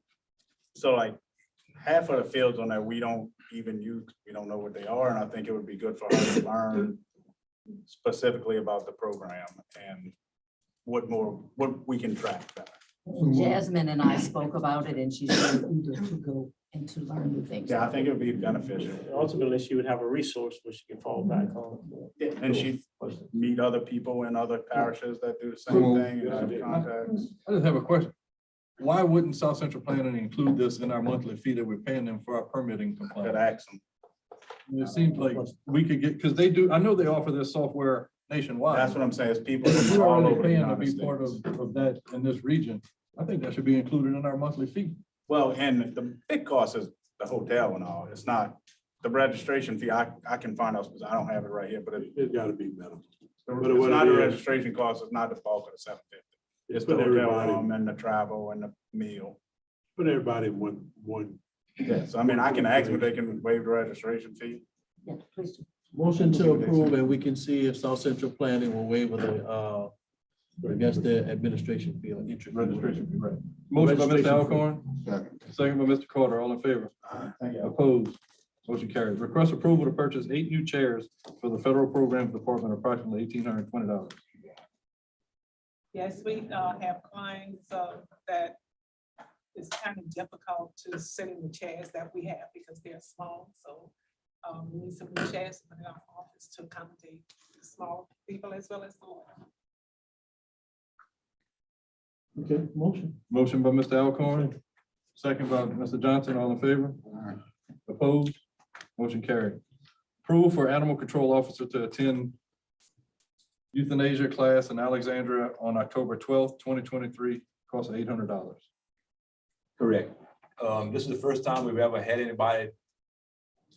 so like half of the fields on that we don't even use, we don't know what they are. And I think it would be good for her to learn specifically about the program and what we can track better. Jasmine and I spoke about it and she's very eager to go and to learn new things. Yeah, I think it would be beneficial. Ultimately, she would have a resource where she can fall back on. And she meet other people in other parishes that do the same thing and have contacts. I just have a question. Why wouldn't South Central Planning include this in our monthly fee that we're paying them for our permitting Could compliance? ask them. It seems like we could get, because they do, I know they offer this software nationwide. That's what I'm saying, is people If all we're already over the paying to United be part States. of that in this region, I think that should be included in our monthly fee. Well, and the big cost is the hotel and all. It's not the registration fee. I can find out, because I don't have it right here, but It's gotta be minimal. it's But not what the it is- registration cost, it's not the bulk of the 750. It's the Put hotel everybody, room and the travel and the meal. put everybody in one. Yes, I mean, I can ask them if they can waive the registration fee. Yeah, please do. Motion to approve, and we can see if South Central Planning will waive the, I guess the administration fee or entry fee. Registration fee, right. Motion by Mr. Registration fee. Alcorn, second by Mr. Carter, all in favor? Opposed? Motion carries. Request approval to purchase 8 new chairs for the federal programs department, approximately $1,820. Yes, we have clients that it's kind of difficult to sit in the chairs that we have because they're small. So we need some new chairs to put in our office to accommodate the small people as well as the large. Okay, motion. Motion by Mr. Alcorn, second by Mr. Johnson, all in favor? Opposed? Motion carried. Approval for animal control officer to attend euthanasia class in Alexandria on October 12th, 2023, cost of $800. Correct. This is the first time we've ever had anybody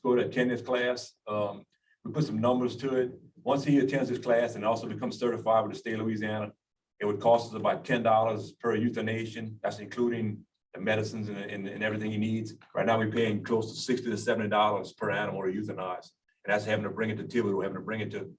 go to attend this class. We put some numbers to it. Once he attends this class and also becomes certified with the state of Louisiana, it would cost us about $10 per euthanation. That's including the medicines and everything he needs. Right now, we're paying close to $60 to $70 per animal to euthanize. And that's having to bring it to Thibodeau, having to bring it to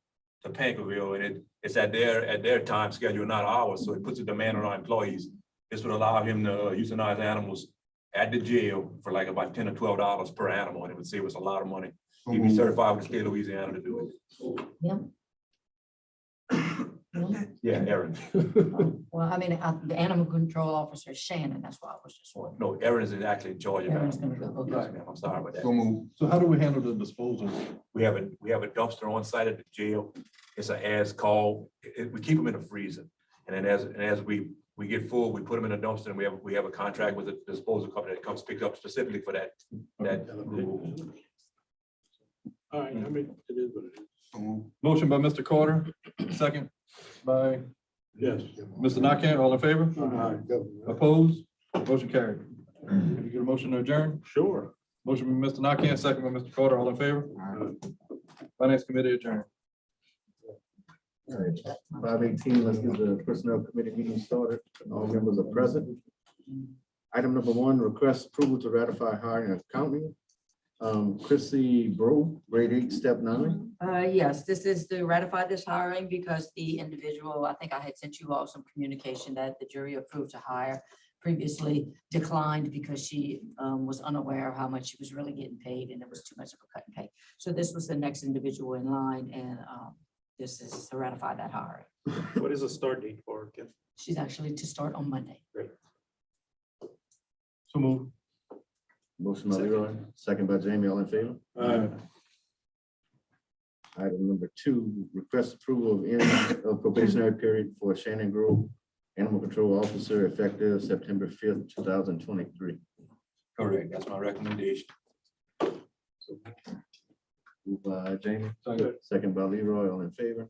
Pankerville, and it's at their time schedule, not ours. So it puts a demand on our employees. This would allow him to euthanize animals at the jail for like about $10 to $12 per animal, and it would save us a lot of money. He'd be certified with the state of Louisiana to do it. Yeah. Yeah, Aaron. Well, I mean, the animal control officer is Shannon, that's why I was just wondering. No, Aaron is actually in charge of Aaron's that. gonna go, okay. Yes, ma'am, I'm sorry about that. So move. So how do we handle the disposal? We have a dumpster on site at the jail. It's an as call. We keep them in a freezer. And then as we get full, we put them in a dumpster, and we have a contract with a disposal company that comes pick up specifically for that. All right, I mean, it is what it is. So move. Motion by Mr. Carter, second by Yes. Mr. Nakane, all in favor? All Opposed? Motion carried. Can you get a motion to adjourn? Sure. Motion by Mr. Nakane, second by Mr. Carter, all in favor? Finance committee adjourned. All right, 5:18, let's get the personnel committee meeting started. All members are present. Item number 1, request approval to ratify hiring an accountant. Chrissy Bro, grade 8, step 9. Yes, this is to ratify this hiring because the individual, I think I had sent you all some communication that the jury approved to hire, previously declined because she was unaware of how much she was really getting paid, and it was too much of a cut and pay. So this was the next individual in line, and this is to ratify that hiring. What is the start date for, Kim? She's actually to start on Monday. So move. Motion by Leroy, second by Jamie, all in favor? Item number 2, request approval of end of probationary period for Shannon Grove, animal control officer, effective September 5th, 2023. Correct. That's my recommendation. Moved by Jamie, second by Leroy, all in favor?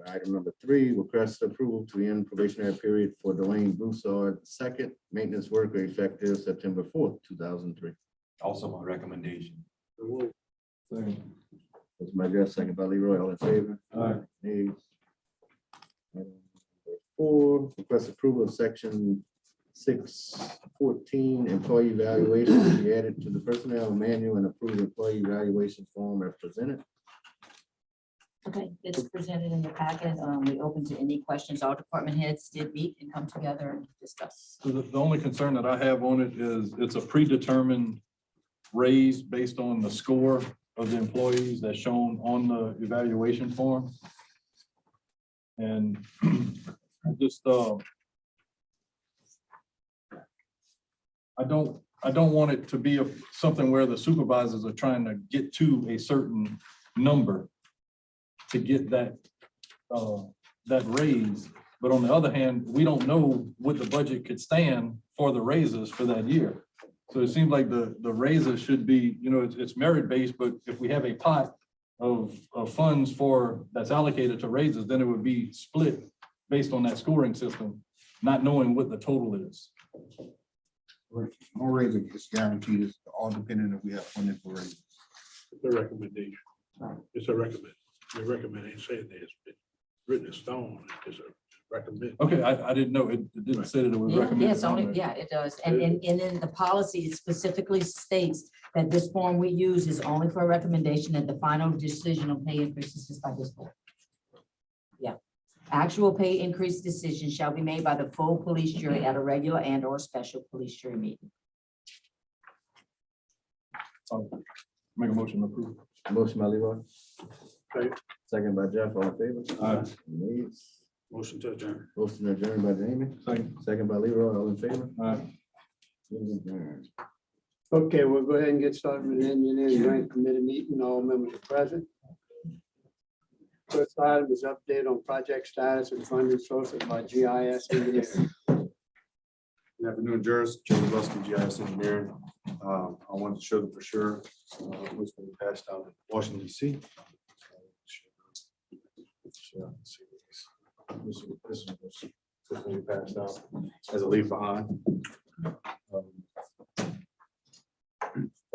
Item number 3, request approval to end probationary period for Dwayne Broussard, second maintenance worker, effective September 4th, 2003. Also my recommendation. Second. Motion by Jeff, second by Leroy, all in favor? Aye. Nays. Item number 4, request approval of section 614, employee evaluation to be added to the personnel manual and approve employee evaluation form as presented. Okay, it's presented in the packet. We open to any questions. All department heads did meet and come together and discuss. So the only concern that I have on it is it's a predetermined raise based on the score of the employees that's shown on the evaluation form. And I just, I don't want it to be something where the supervisors are trying to get to a certain number to get that raise. But on the other hand, we don't know what the budget could stand for the raises for that year. So it seems like the raises should be, it's merit-based, but if we have a pot of funds that's allocated to raises, then it would be split based on that scoring system, not knowing what the total is. No raise is guaranteed, it's all depending if we have funding for raises. It's a recommendation. It's a recommend. The recommend ain't saying that it's been written in stone. It's a recommend. Okay, I didn't know. It didn't say that it was Yeah, recommended. yes, on only, there. yeah, it does. And in the policy, it specifically states that this form we use is only for a recommendation, that the final decision on pay increases is by this board. Yeah. Actual pay increase decision shall be made by the full police jury at a regular and or special police jury meeting. Make a motion to approve. Motion by Leroy. Second. Second by Jeff, all in favor? Aye. Nays? Motion to adjourn. Motion adjourned by Jamie. Second by Leroy, all in favor? Aye. Meeting adjourned. Okay, we'll go ahead and get started with the engineering grant committee meeting. All members are present. First item is update on project status and funding sources by GIS engineering. Good afternoon, Juris, Joe Lusky, GIS Engineering. I wanted to show them for sure what's going to be passed out in Washington, DC. This is what's going to be passed out as a leave behind.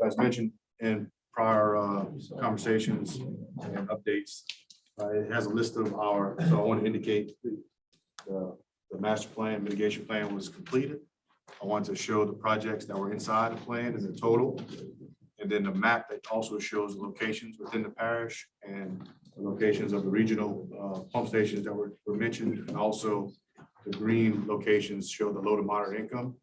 As mentioned in prior conversations and updates, it has a list of so I want to indicate the master plan, mitigation plan was completed. I want to show the projects that were inside the plan as a total. And then the map that also shows the locations within the parish and the locations of the regional pump stations that were mentioned. And also the green locations show the low to moderate income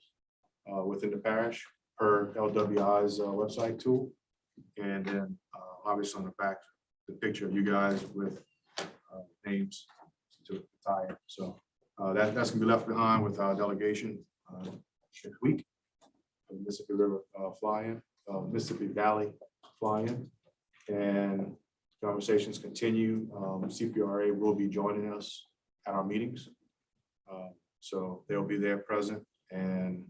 within the parish per LWI's website tool. And then obviously on the back, the picture of you guys with names to tie it. So that's gonna be left behind with our delegation next week. Mississippi River fly-in, Mississippi Valley fly-in, and conversations continue. CPRA will be joining us at our meetings. So they'll be there present, and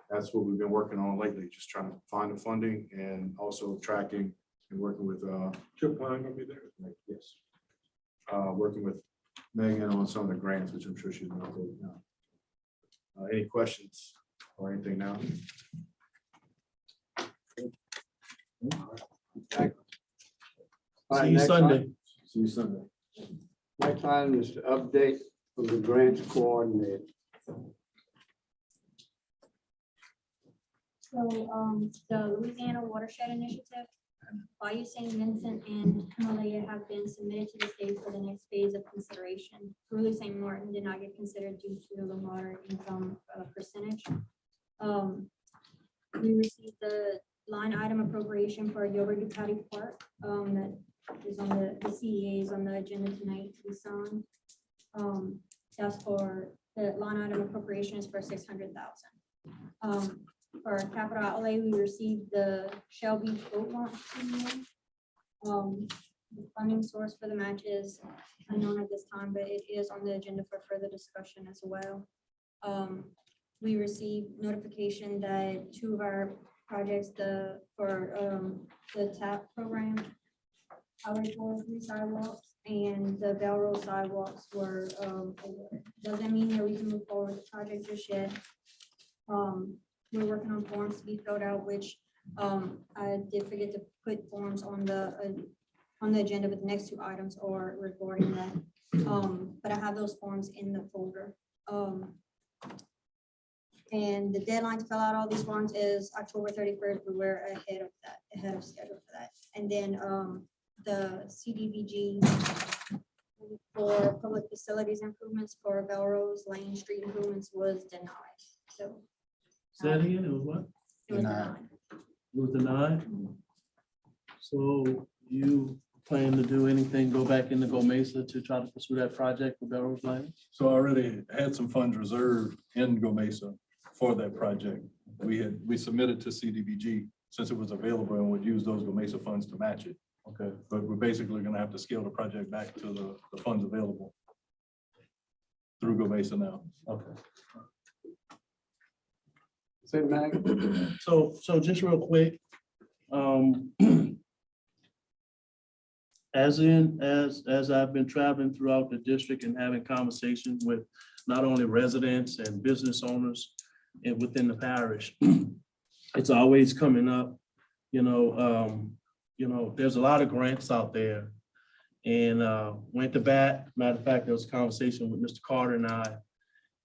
that's what we've been working on lately, just trying to find the funding and also tracking and working with Chip Pine gonna be there. yes. Working with Megan on some of the grants, which I'm sure she's going to update now. Any questions or anything now? All right, See you next Sunday. item- See you Sunday. Next item is the update from the grants coordinator. So the Louisiana Watershed Initiative, Bayou St. Vincent and Himalaya have been submitted to the state for the next phase of consideration. Truly St. Martin did not get considered due to the low moderate income percentage. We received the line item appropriation for Gilbert Ducati Park that is on the CEA is on the agenda tonight to be signed. That's for the line item appropriation is for $600,000. For our capital outlay, we received the Shell Beach boat launch. The funding source for the match is unknown at this time, but it is on the agenda for further discussion as well. We received notification that two of our projects, for the TAP program, Highway 403 sidewalks and the Bell Road sidewalks were awarded. Doesn't mean that we can move forward with the project just yet. We're working on forms to be filled out, which I did forget to put forms on the agenda with the next two items or regarding that. But I have those forms in the folder. And the deadline to fill out all these forms is October 31st, but we're ahead of schedule for that. And then the CDBG for public facilities improvements for Belrose Lane Street improvements was denied. So Say that again, it was what? it was Denied. denied. It was denied? So you plan to do anything, go back into Go Mesa to try to pursue that project with Belrose Lane? So I already had some funds reserved in Go Mesa for that project. We submitted to CDBG since it was available and would use those Go Mesa funds to match it. Okay. But we're basically gonna have to scale the project back to the funds available through Go Mesa now. Okay. Say, Mac, So just real quick, as I've been traveling throughout the district and having conversations with not only residents and business owners and within the parish, it's always coming up, there's a lot of grants out there. And went to bat. Matter of fact, there was a conversation with Mr. Carter and I,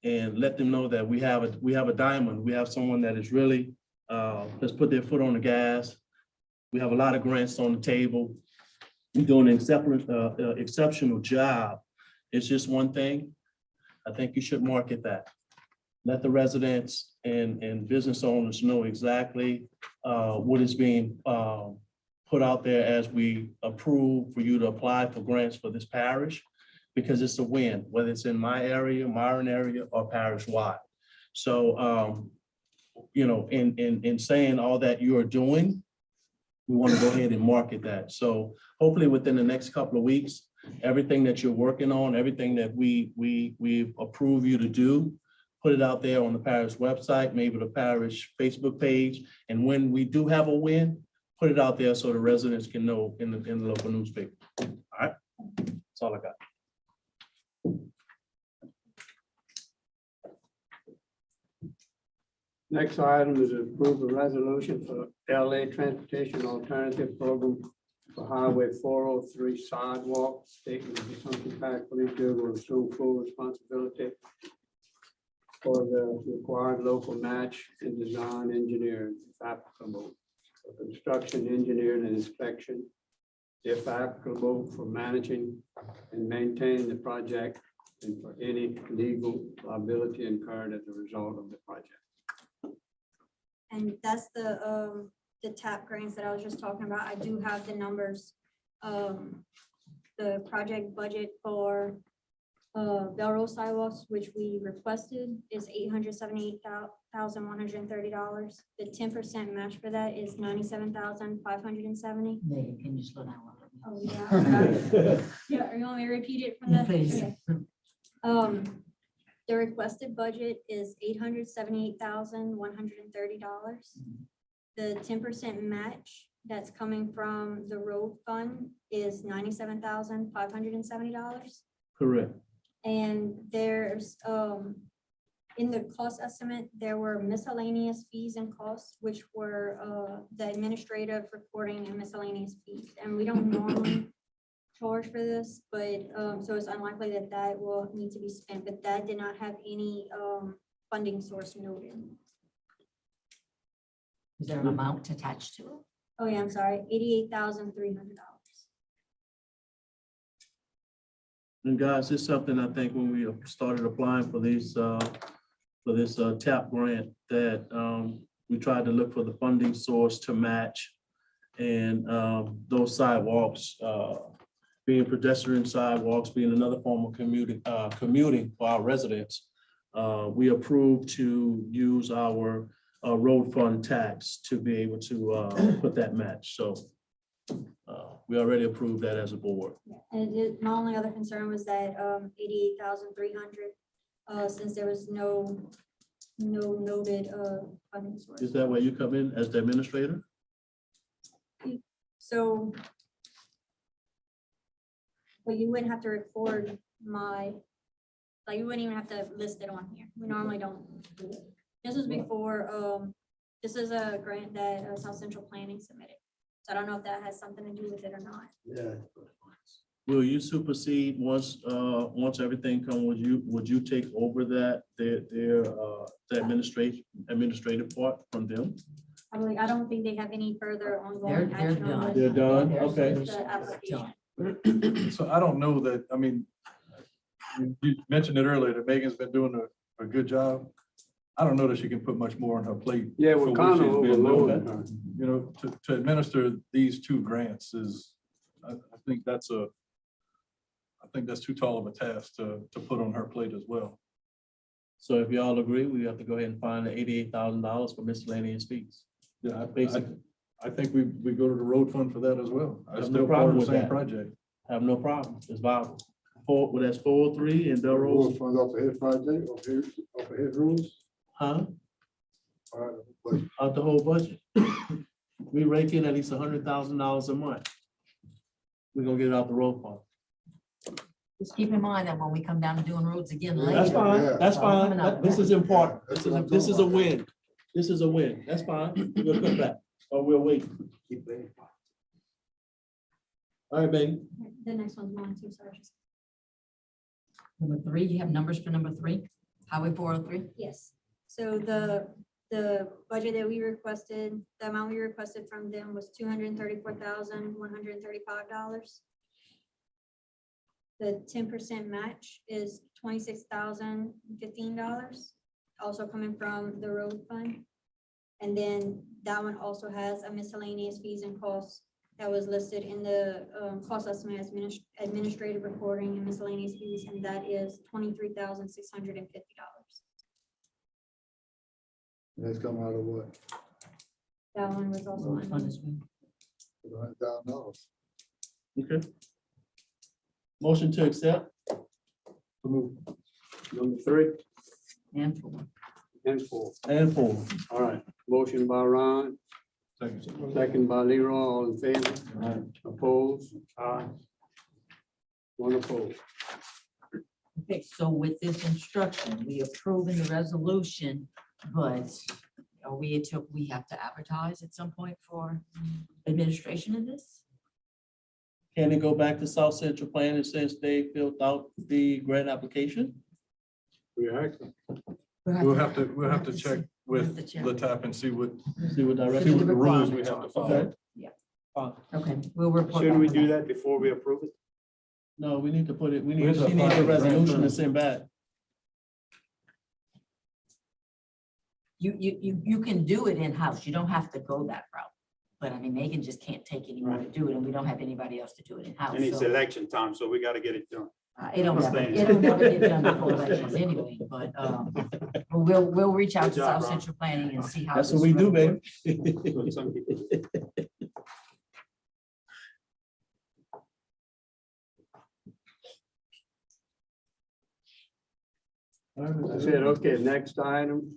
and let them know that we have a diamond. We have someone that is really has put their foot on the gas. We have a lot of grants on the table. We're doing an exceptional job. It's just one thing. I think you should market that. Let the residents and business owners know exactly what is being put out there as we approve for you to apply for grants for this parish, because it's a win, whether it's in my area, Myron area, or parish-wide. So, in saying all that you are doing, we want to go ahead and market that. So hopefully within the next couple of weeks, everything that you're working on, everything that we've approved you to do, put it out there on the parish website, maybe the parish Facebook page. And when we do have a win, put it out there so the residents can know in the local newspaper. All right, that's all I got. next item is approve a resolution for LA Transportation Alternative Program for Highway 403 sidewalk, stating that the Assumption Pack Police Bureau will assume full responsibility for the required local match and design engineering, if applicable, for construction, engineering, and inspection, if applicable, for managing and maintaining the project, and for any legal liability incurred as a result of the project. And that's the TAP grants that I was just talking about. I do have the numbers. The project budget for Belrose sidewalks, which we requested, is $878,130. The 10% match for that is $97,570. Megan, can you slow down a little? Oh, yeah. Yeah, you want me to repeat it from the? Please. Okay. The requested budget is $878,130. The 10% match that's coming from the road fund is $97,570. Correct. And there's, in the cost estimate, there were miscellaneous fees and costs, which were the administrative reporting and miscellaneous fees. And we don't normally charge for this, but so it's unlikely that that will need to be spent, but that did not have any funding source noted. Is there an amount attached to it? Oh yeah, I'm sorry, $88,300. And guys, it's something I think when we started applying for these, for this TAP grant, that we tried to look for the funding source to match. And those sidewalks, being pedestrian sidewalks, being another form of commuting for our residents, we approved to use our road fund tax to be able to put that match. So we already approved that as a board. And my only other concern was that $88,300, since there was no noted funding source. Is that where you come in as the administrator? So, but you wouldn't have to record you wouldn't even have to list it on here. We normally don't do it. This was before, this is a grant that South Central Planning submitted. So I don't know if that has something to do with it or not. Yeah. Will you supersede once everything come, would you take over that, the administrative part from them? I don't think they have any further ongoing They're action on done. this. They're done? They're Okay. finished. The application. So I don't know that, I mean, you mentioned it earlier that Megan's been doing a good job. I don't know that she can put much more on her plate. Yeah, for we're what kind of she's been overloaded. doing. You know, to administer these two grants is, I think that's too tall of a task to put on her plate as well. So if y'all agree, we have to go ahead and find the $88,000 for miscellaneous fees. Yeah, Basically. I think we go to the road fund for that as well. I have It's no still part problem of with the same that. project. I have no problem. It's viable. That's 403 and Belrose, Funds off of his project, off of his rules, huh? out the whole budget. We rake in at least $100,000 a month. We're gonna get it out the road fund. Just keep in mind that when we come down to doing roads again later. That's fine, that's it's all fine. coming out of This that. is important. That's This what is, I'm this is a talking about. win. This is a win. That's fine. We'll come back, or we'll wait. All right, baby. The next one's mine too, sorry. Number 3, you have numbers for number 3, Highway 403. Yes, so the budget that we requested, the amount we requested from them was $234,135. The 10% match is $26,015, also coming from the road fund. And then that one also has a miscellaneous fees and costs that was listed in the cost estimate as administrative reporting and miscellaneous fees, and that is $23,650. That's come out of what? That one was also Road fund on. as well. Okay. Motion to accept. Number 3 And 4. and 4. And 4. All right, motion by Ron, second by Leroy, all in favor? Opposed? One opposed. Okay, so with this instruction, we approve in the resolution, but are we have to advertise at some point for administration of this? Can it go back to South Central Planning since they filled out the grant application? We'll have to check with the TAP and see what See what direction. see what the rules we have to follow. Okay, we'll report. Shouldn't back we on do that before we approve it? No, we need to put it, we We need, have to she needs apply a for grant resolution to funds. send back. You can do it in-house. You don't have to go that route. But I mean, Megan just can't take anymore to do it, and we don't have anybody else to do it in-house. And it's so, election time, so we gotta get it done. It don't never get done before elections anyway, but we'll reach out Good to job, South Ron. Central Planning and see how. That's this what we do, really baby. works. Some people- I said, okay, next item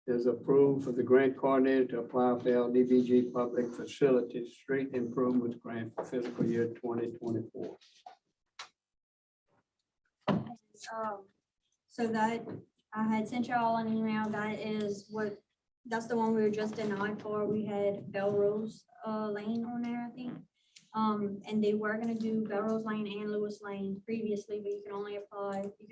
is approved for the grant coordinator to apply for LDBG Public Facilities Street Improvements Grant for fiscal year 2024. So that, I had sent y'all an email, that's the one we were just denied for. We had Belrose Lane on there, I think. And they were gonna do Belrose Lane and Lewis Lane previously, but you can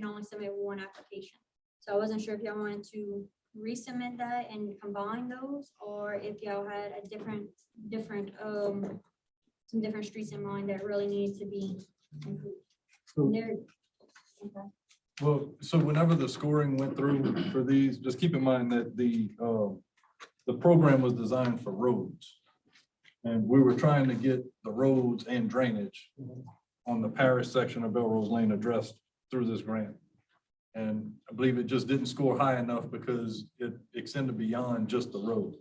only submit one application. So I wasn't sure if y'all wanted to resubmit that and combine those, or if y'all had a some different streets in mind that really needed to be improved. There- okay. Well, so whenever the scoring went through for these, just keep in mind that the program was designed for roads. And we were trying to get the roads and drainage on the parish section of Belrose Lane addressed through this grant. And I believe it just didn't score high enough because it extended beyond just the road.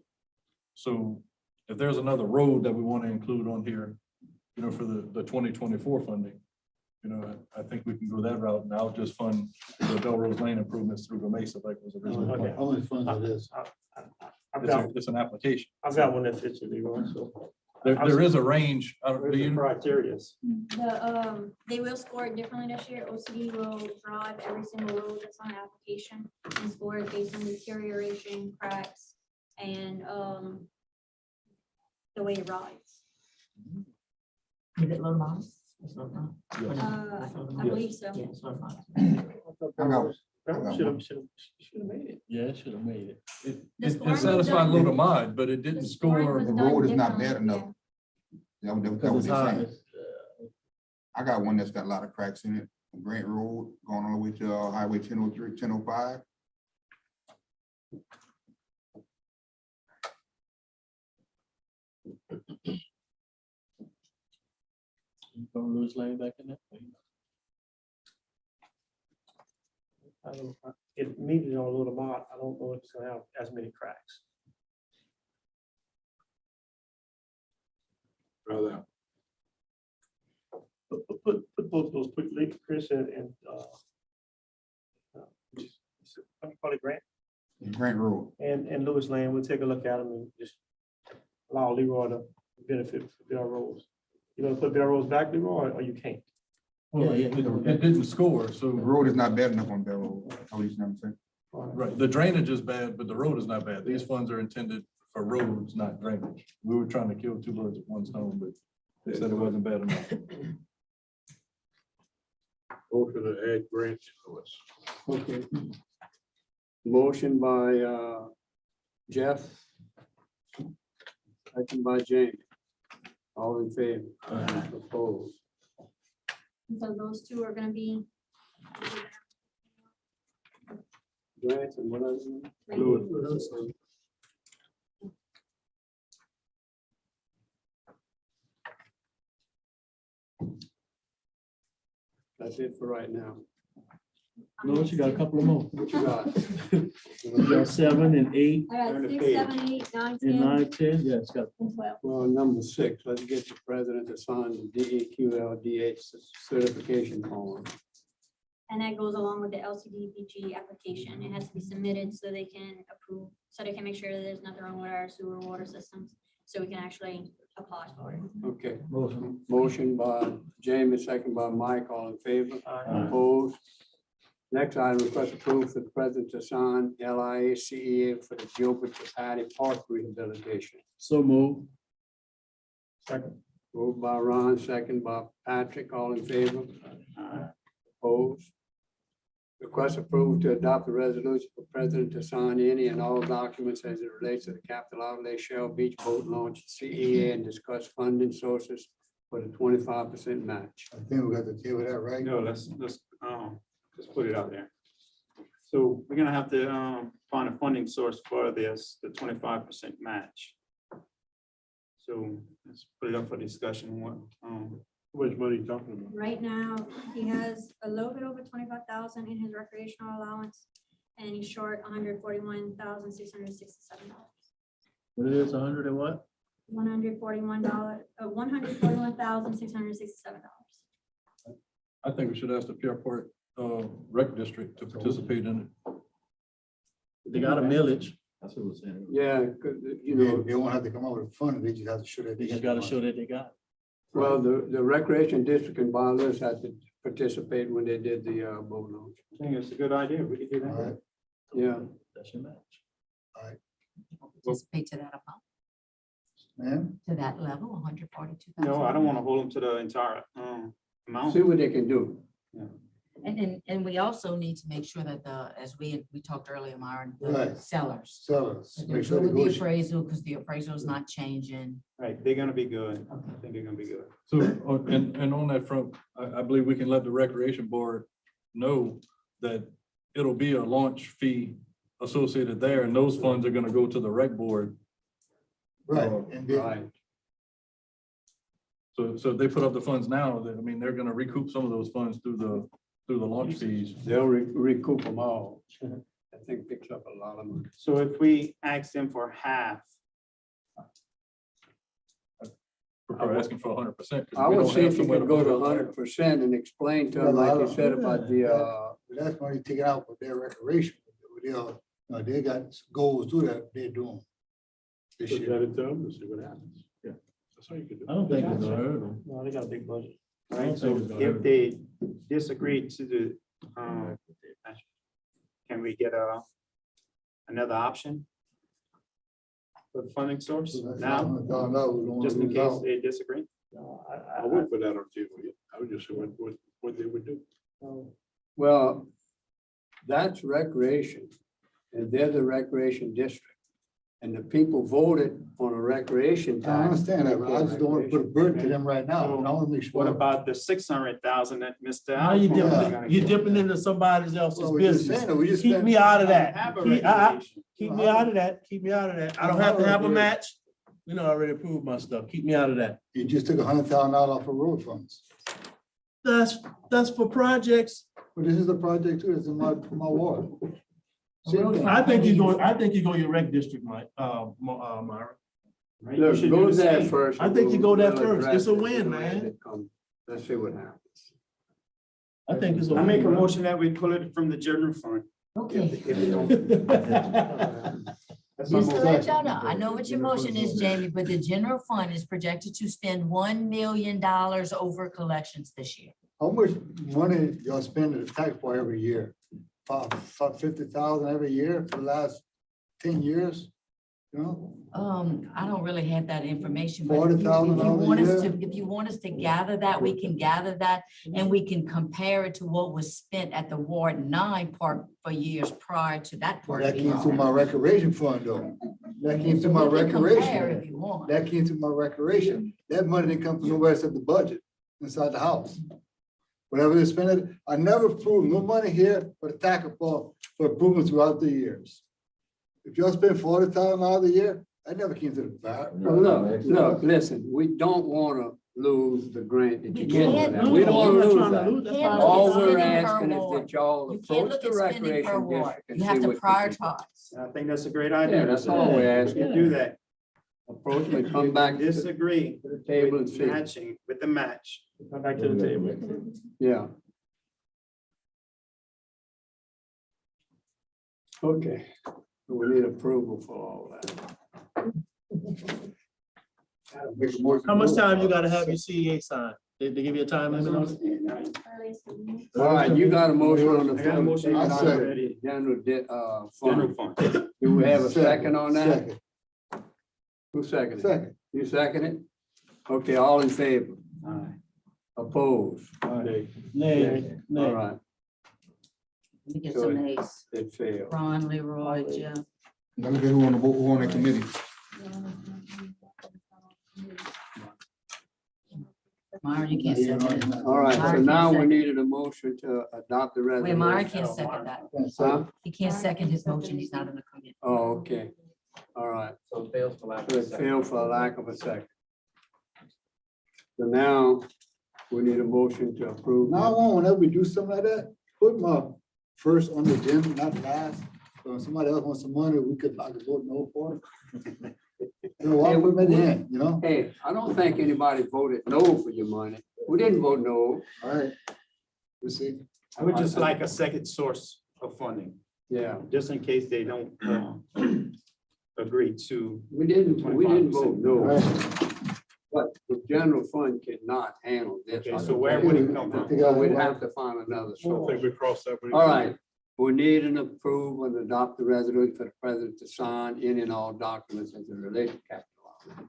So if there's another road that we want to include on here, for the 2024 funding, I think we can go that route, and I'll just fund the Belrose Lane improvements through the Mesa like was originally Okay. planned. many funds it is? It's an application. I've got one that fits it, Leroy, so. There is a range. Where's the criteria? They will score it differently this year. OCD will drive every single road that's on the application and score it based on deterioration, cracks, and the way it rides. Is it low miles? It's low miles. I believe so. Yeah, it's low miles. Should have made it. Yeah, it should have made it. The It scoring was satisfied done- load of mod, but it didn't the scoring score. was The done road is not bad differently, enough. That was Because what it's they're high. saying. I got one that's got a lot of cracks in it. Grant Road going all the way to Highway 1003, 1005. Don't lose lane back in there. It needed on a little mod. I don't know if it's gonna have as many cracks. Brother, Put both those quickly, Chris, and how do you call it, Grant? Grant Road. and Lewis Lane, we'll take a look at them and just allow Leroy to benefit from Bell Rose. You gonna put Bell Rose back, Leroy, or you can't? Well, it didn't score, The so, road is not bad enough on Bell Road. I was just saying. right, the drainage is bad, but the road is not bad. These funds are intended for roads, not drainage. We were trying to kill two birds with one stone, but they said it wasn't bad enough. Motion to add grants to us. Okay. Motion by Jeff. Second by James. All in favor? Opposed? So those two are gonna be. Grants and what else? Lewis. That's it for right now. No, you got a couple of more. What you got? You got 7 and 8 I got Turn the 6, page. 7, 8, 9, and 10, 9, 10. Yeah, it's got. and 12. Well, number 6, let's get the president to sign the DEQLDH certification form. And that goes along with the LCDBG application. It has to be submitted so they can approve, so they can make sure that there's nothing wrong with our sewer water systems. So we can actually apply for it. Okay. Motion by James, second by Mike, all in favor? Opposed? Next item, request approval for the president to sign LIACEA for the Gilbert Patty Park rehabilitation. So move. Second. Moved by Ron, second by Patrick, all in favor? Opposed? Request approval to adopt a resolution for president to sign any and all documents as it relates to the capital outlay Shell Beach Boat Launch CEA and discuss funding sources for the 25% match. I think we got to deal with that, right? No, let's put it out there. So we're gonna have to find a funding source for this, the 25% match. So let's put it up for discussion. What, How much money you talking about? Right now, he has a little bit over 25,000 in his recreational allowance, and he's short $141,667. What it is, 100 and what? $141,667. I think we should ask the Pierre Part Rec District to participate in it. They got a millage. That's what we're saying. Yeah, because, you They know, won't have to come up with a fund, they just have to show that. They just gotta show that they got. well, the recreation district and bonders had to participate when they did the boat launch. I think it's a good idea. We could do All right, that. Yeah. That's your match. Participate to that amount, man. to that level, 142,000. No, I don't want to hold them to the entire amount. See what they can do. And we also need to make sure that as we talked earlier, Myron, the Right. sellers. Sellers, that make they're sure good they with go. the appraisal, because the appraisal is not changing. Right, they're gonna be good. I think they're gonna be good. So, and on that front, I believe we can let the Recreation Board know that it'll be a launch fee associated there, and those funds are gonna go to the rec board. Right, and then, Right. So if they put up the funds now, then, I mean, they're gonna recoup some of those funds through the launch fees. They'll recoup them all. I think picks up a lot of money. So if we ask them for half, We're asking for 100%. I would see if you could go to 100% and explain to them, like you said about the, but that's money taken out for their recreation. They got goals too that they're doing. This Put year. that into them and see what happens. Yeah. That's all you can do. I don't think it's gonna hurt them. No, they got a big budget. I right? don't So think it's gonna if hurt. they disagree to the, can we get another option for the funding source now, just in case they disagree? No, I wouldn't put that on the table yet. I would just say what they would do. well, that's recreation. And they're the recreation district. And the people voted on a recreation tax. I understand that, but I just don't want to put a burden to them right now. I want to make sure. What about the 600,000 that Mr. Now you Alcorn is dipping, gonna you get? dipping into somebody else's Well, we're just business. saying that, we just Keep spent- me out of that. Have a Keep recreation. keep me out of that. Keep me out of that. I don't have to have a match. You know, I already approved my stuff. Keep me out of that. You just took $100,000 off of road funds. That's for projects. But this is a project too, it's in my ward. Same thing. I think you go your rec district, Mike, Myra. Right? You Look, should go do the there same. first. I think you go there We'll first. address It's a it, win, you know, man. as it comes. Let's see what happens. I think it's a. I make a win, bro. motion that we pull it from the general fund. Okay. That's my Just to motion. let y'all know, I know what your motion is, Jamie, but the general fund is projected to spend $1 million over collections this year. How much money y'all spend at the tax for every year? About 50,000 every year for the last 10 years? You know, I don't really have that information, but if you $40,000 want us a to, if you want us to gather that, we can gather that and we can compare it to what was spent at the Ward 9 park for years prior to that well, park. that being came through spent. my recreation fund though. That came So through my we can compare recreation. if you want. That came through my recreation. That money didn't come from nowhere except the budget inside the house. Whatever they spent it, I never approved no money here for the tax for improvements throughout the years. If y'all spend $40,000 a year, that never came to the back. Look, listen, we don't wanna lose the grant that you You get. can't for that. lose We it. don't wanna We're lose trying to that. lose it. You can't All look at we're spending per asking is ward. that y'all You can't approach look the at spending per recreation ward. district and You have see to what. you can do. prioritize. I think that's a great idea. Yeah, that's all we're You asking. do that. Approach and come back to Disagree the table and with see. matching with the match. Come back to the table. Yeah. Okay, we need approval for all that. How much time you gotta have your CEA signed? They give you a time limit on it? All right, you got a motion on the I got a motion floor. on the I floor second. already. General General fund. fund. Do we have a second on that? Second. Who seconded? Second. You second it? Okay, all in favor? Aye. Opposed? Nay, All right, Let me get So some nays. it failed. Ron, Leroy, Jeff. Now look at who on the board, who on that committee. Myron, you can't second it. All right, so Myron now can't we second. needed a motion to adopt the Wait, Myron resolution. can't second that. Huh? He can't second his motion. He's not in the committee. Oh, okay. All right. So it fails for lack So it failed for lack of a second. So now we need a motion to approve. Now on, whenever we do something like that, put my first on the agenda, not last. So if somebody else wants some money, we could, I could vote no for it. You know, why put them in the end, you know? Hey, I don't think anybody voted no for your money. We didn't vote no. All right. You see, I would just like a second source of funding, Yeah, just in case they don't agree to. we didn't vote no. all right. But the general fund cannot handle this. Okay, so where would it come from? So we'd have to find another I source. think we crossed that. bridge. All right, we need an approval and adopt the resolution for the president to sign any and all documents as it relates to capital.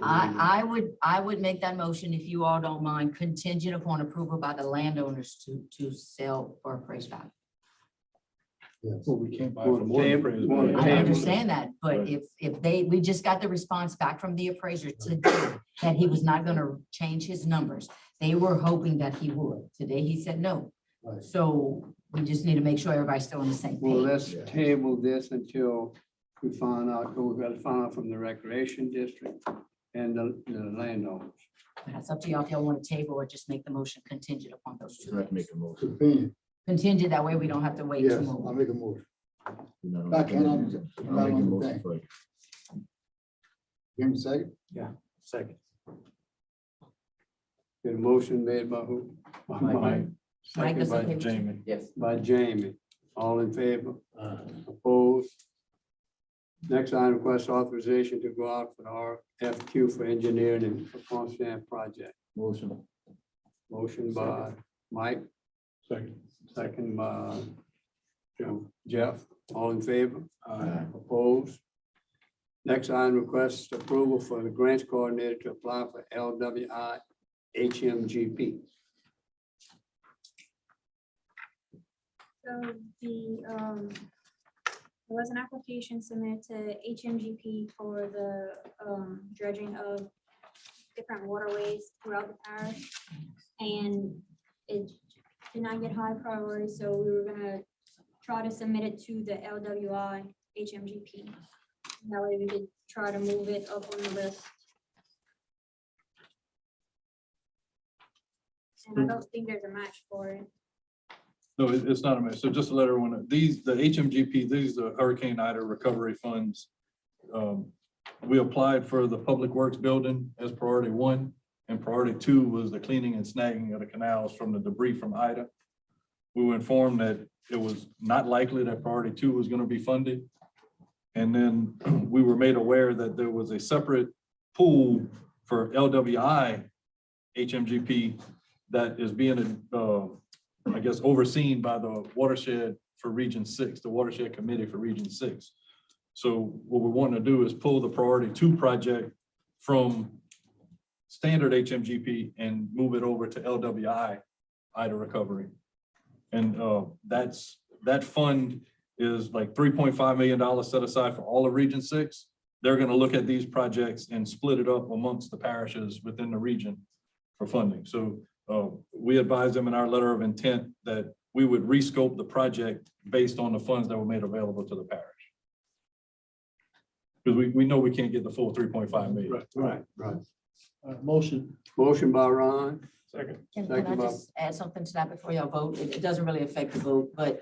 I would make that motion if you all don't mind, contingent upon approval by the landowners to sell for appraised value. Well, we can't buy Want for to more than table- praise want to value. I table? understand that, but if we just got the response back from the appraiser today that he was not gonna change his numbers. They were hoping that he would. Today he said no. Right. So we just need to make sure everybody's still on the same Well, page. let's table this until we find out, we've got to find out from the recreation district and the landowners. That's up to y'all if y'all want to table or just make the motion contingent upon those two. Have to make things. a motion. Opinion. Contingent, that way we don't have to wait Yes, too I'll long. make a motion. No, I can't, I'll make a motion for you. Give me a second. Second. Get a motion made by who? By Mike. Mike Second is by okay with you? Jamie. Yes. By Jamie. All in favor? Opposed? Next item, request authorization to go out for the RFQ for engineering and for Constant project. Motion. Motion by Mike, Second. second by Jeff. All in favor? Opposed? Next item, request approval for the grants coordinator to apply for LWI HMGP. So there was an application submitted to HMGP for the dredging of different waterways throughout the parish. And it did not get high priority, so we were gonna try to submit it to the LWI HMGP. That way we could try to move it up on the list. And I don't think there's a match for it. No, it's not a mess. So just to let everyone know, the HMGP, these are Hurricane Ida recovery funds. We applied for the Public Works building as priority 1, and priority 2 was the cleaning and snagging of the canals from the debris from Ida. we were informed that it was not likely that priority 2 was going to be funded. And then we were made aware that there was a separate pool for LWI HMGP that is being, I guess, overseen by the watershed for Region 6, the watershed committee for Region 6. So what we're wanting to do is pull the priority 2 project from standard HMGP and move it over to LWI IDA recovery. And that fund is like $3.5 million set aside for all of Region 6. They're going to look at these projects and split it up amongst the parishes within the region for funding. So we advised them in our letter of intent that we would rescope the project based on the funds that were made available to the parish. Because we know we can't get the full 3.5 million. Right. Motion. Motion by Ron, Second. Can Second I by- just add something to that before y'all vote? It doesn't really affect the vote, but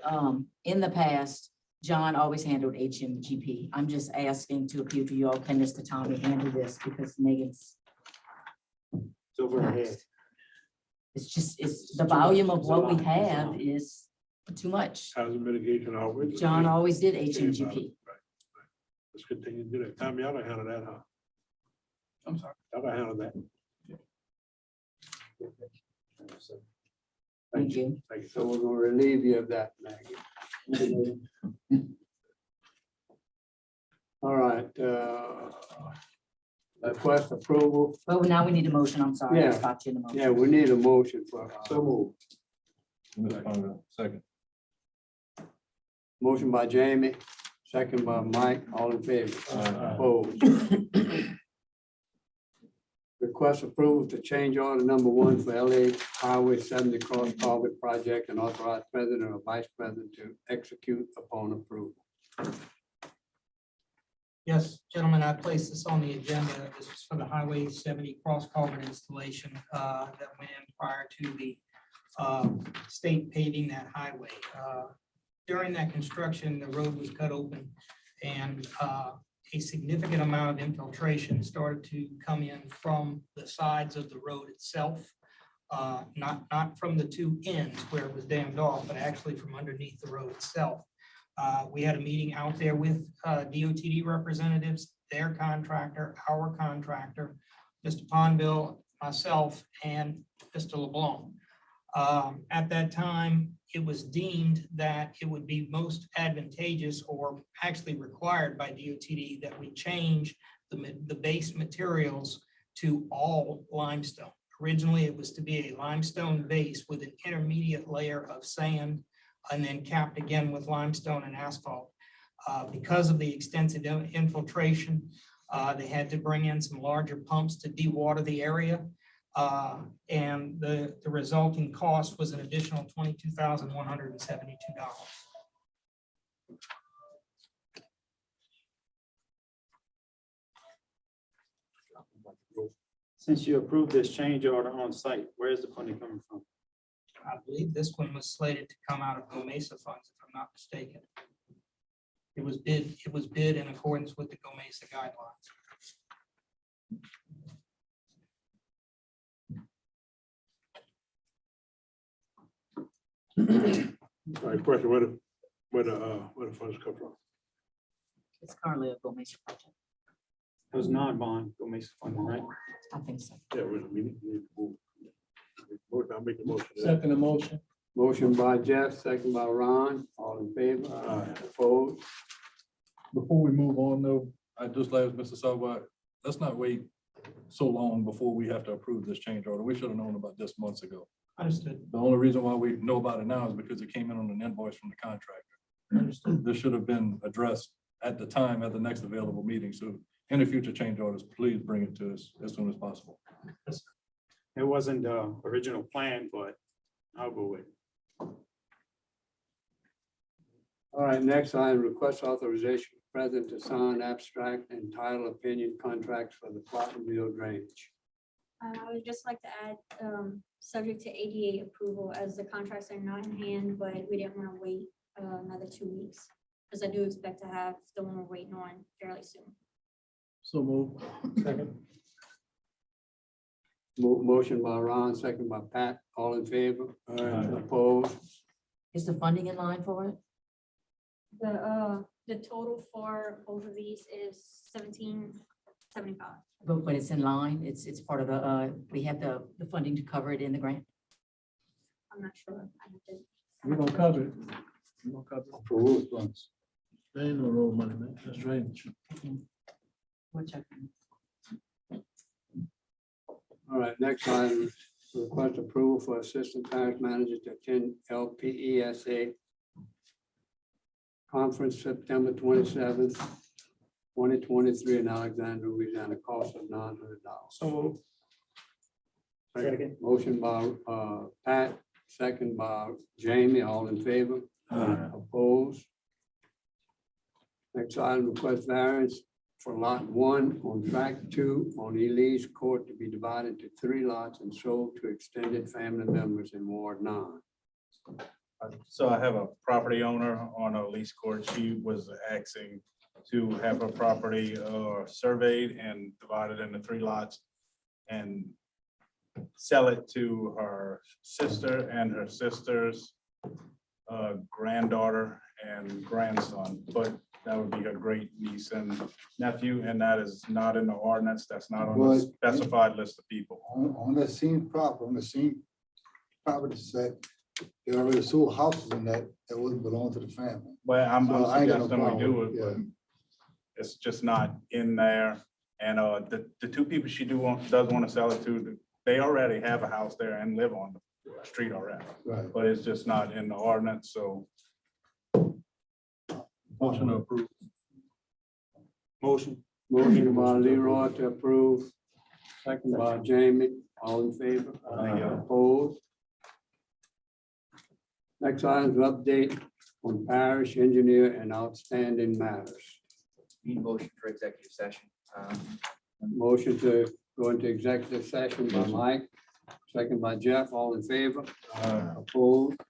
in the past, John always handled HMGP. I'm just asking to appeal to you all, can Mr. Tommy handle this because Megan's, It's over her head. it's the volume of what we have is too much. Hazard mitigation always. John always did HMGP. Right. Let's continue to do that. Tommy, y'all don't handle that, huh? I'm sorry. Y'all don't handle that. Thank you. Thank you. so we're gonna relieve you of that, Maggie. All right, request approval. Oh, now we need a motion. I'm sorry. I Yeah. stopped you in the motion. Yeah, we need a motion for, Mr. Conrad, second. motion by Jamie, second by Mike, all in favor. Opposed. Request approval to change order number 1 for LA Highway 70 Cross Culvert Project and authorize president or vice president to execute upon approval. Yes, gentlemen, I placed this on the agenda. This was for the Highway 70 cross culvert installation that went in prior to the state paving that highway. During that construction, the road was cut open and a significant amount of infiltration started to come in from the sides of the road itself. Not from the 2 ends where it was dammed off, but actually from underneath the road itself. We had a meeting out there with DOTD representatives, their contractor, our contractor, Mr. Pondville, myself, and Mr. LeBlanc. At that time, it was deemed that it would be most advantageous or actually required by DOTD that we change the base materials to all limestone. Originally, it was to be a limestone base with an intermediate layer of sand and then capped again with limestone and asphalt. Because of the extensive infiltration, they had to bring in some larger pumps to dewater the area. And the resulting cost was an additional $22,172. Since you approved this change order on site, where is the funding coming from? I believe this one was slated to come out of Go Mesa funds, if I'm not mistaken. It was bid in accordance with the Go Mesa guidelines. All right, question, where the funds come from? It's currently a Go Mesa project. It was non-bond, go make some funding, right? I think so. Yeah, we need to move. I'll make the motion. Second motion. Motion by Jeff, second by Ron, all in favor. Opposed. Before we move on though, I just like Mr. Salvat, let's not wait so long before we have to approve this change order. We should have known about this months ago. Understood. The only reason why we know about it now is because it came in on an invoice from the contractor. Understood. This should have been addressed at the time, at the next available meeting. So any future change orders, please bring it to us as soon as possible. It wasn't the original plan, but I'll go with it. All right, next item, request authorization for president to sign abstract and title opinion contracts for the Platinumville drainage. I would just like to add, subject to ADA approval, as the contracts are not in hand, but we didn't want to wait another 2 weeks. Because I do expect to have the one we're waiting on fairly soon. So move. Second. Motion by Ron, second by Pat, all in favor. Opposed. Is the funding in line for it? The total for both of these is 1775. But it's in line, it's part of the, we have the funding to cover it in the grant? I'm not sure. I have to. We're gonna cover it. We're gonna cover it. For road funds. There ain't no road money, man. That's drainage. We'll check. All right, next item, request approval for assistant parish manager to attend LPESA conference September 27th, 2023 in Alexandria, Louisiana, cost of $900. So second. Motion by Pat, second by Jamie, all in favor? Opposed? Next item, request variance for lot 1 on tract 2 on Elise Court to be divided to 3 lots and sold to extended family members in Ward 9. So I have a property owner on a lease court. She was asking to have her property surveyed and divided into 3 lots and sell it to her sister and her sister's granddaughter and grandson. But that would be a great niece and nephew, and that is not in the ordinance. That's not on the specified list of people. On the same property set, they already sold houses in that wouldn't belong to the family. But I'm So I ain't got no suggesting we do problem, it, but it's just not in there. And the 2 people she does want to sell it to, they already have a house there and live on the street already. Right. But it's just not in the ordinance, so. Motion to approve. Motion. Motion by Leroy to approve, second by Jamie, all in favor? Opposed? Next item is update on parish engineer and outstanding matters. Need motion for executive session. Motion to go into executive session by Mike, second by Jeff, all in favor? Opposed?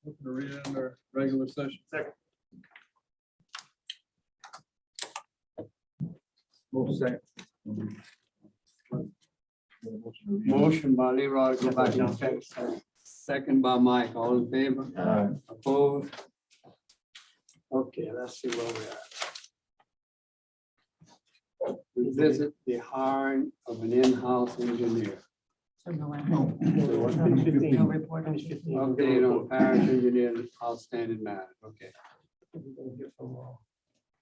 Looking to read it in our regular session. Second. Motion by Leroy, to go back in second. Second by Mike, all in favor? Opposed? Okay, let's see where we're at. Revisit the hiring of an in-house engineer. So no action. No. No report. Finish 15. Update on parish engineer outstanding matter, okay.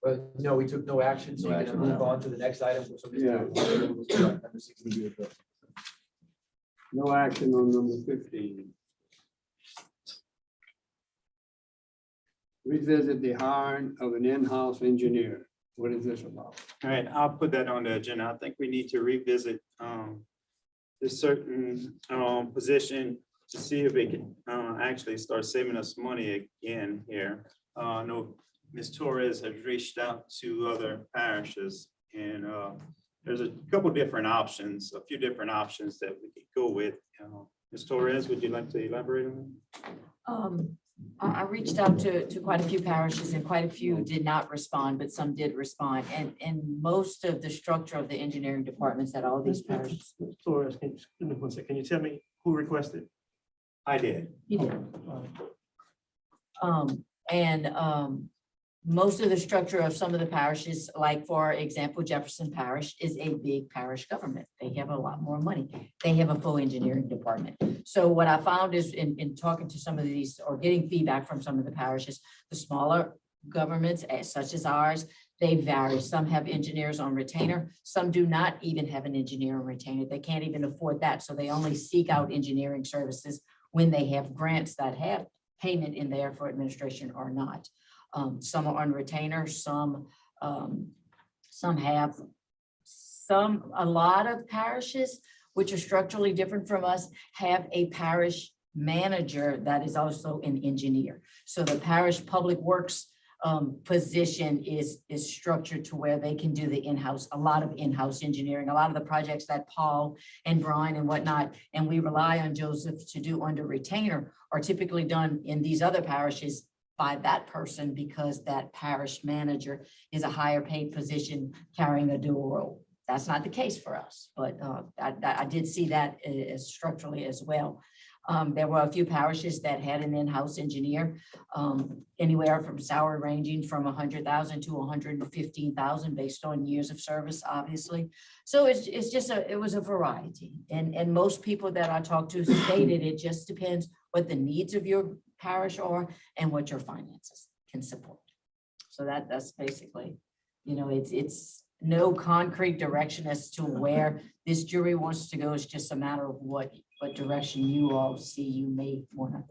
But no, we took no action, so No you're gonna action. move on to the next item. So Yeah. number 16. No action on number 15. Revisit the hiring of an in-house engineer. What is this about? All right, I'll put that on the agenda. I think we need to revisit this certain position to see if it can actually start saving us money again here. I know Ms. Torres has reached out to other parishes, and there's a couple different options, a few different options that we could go with. Ms. Torres, would you like to elaborate on that? I reached out to quite a few parishes and quite a few did not respond, but some did respond. And most of the structure of the engineering departments at all these parishes. Torres, can you, give me one second. Can you tell me who requested? I did. You did. Most of the structure of some of the parishes, like for example, Jefferson Parish is a big parish government. They have a lot more money. They have a full engineering department. So what I found is in talking to some of these or getting feedback from some of the parishes, the smaller governments such as ours, they vary. Some have engineers on retainer. Some do not even have an engineer on retainer. They can't even afford that. So they only seek out engineering services when they have grants that have payment in there for administration or not. Some are on retainer, some have, a lot of parishes, which are structurally different from us, have a parish manager that is also an engineer. So the parish public works position is structured to where they can do the in-house, a lot of in-house engineering, a lot of the projects that Paul and Brian and whatnot, and we rely on Joseph to do under retainer are typically done in these other parishes by that person because that parish manager is a higher paid position carrying a dual role. That's not the case for us, but I did see that as structurally as well. There were a few parishes that had an in-house engineer, anywhere from salary ranging from 100,000 to 115,000 based on years of service, obviously. So it's just it was a variety. And most people that I talked to stated it just depends what the needs of your parish are and what your finances can support. So that's basically, it's no concrete direction as to where this jury wants to go. It's just a matter of what direction you all see you may want to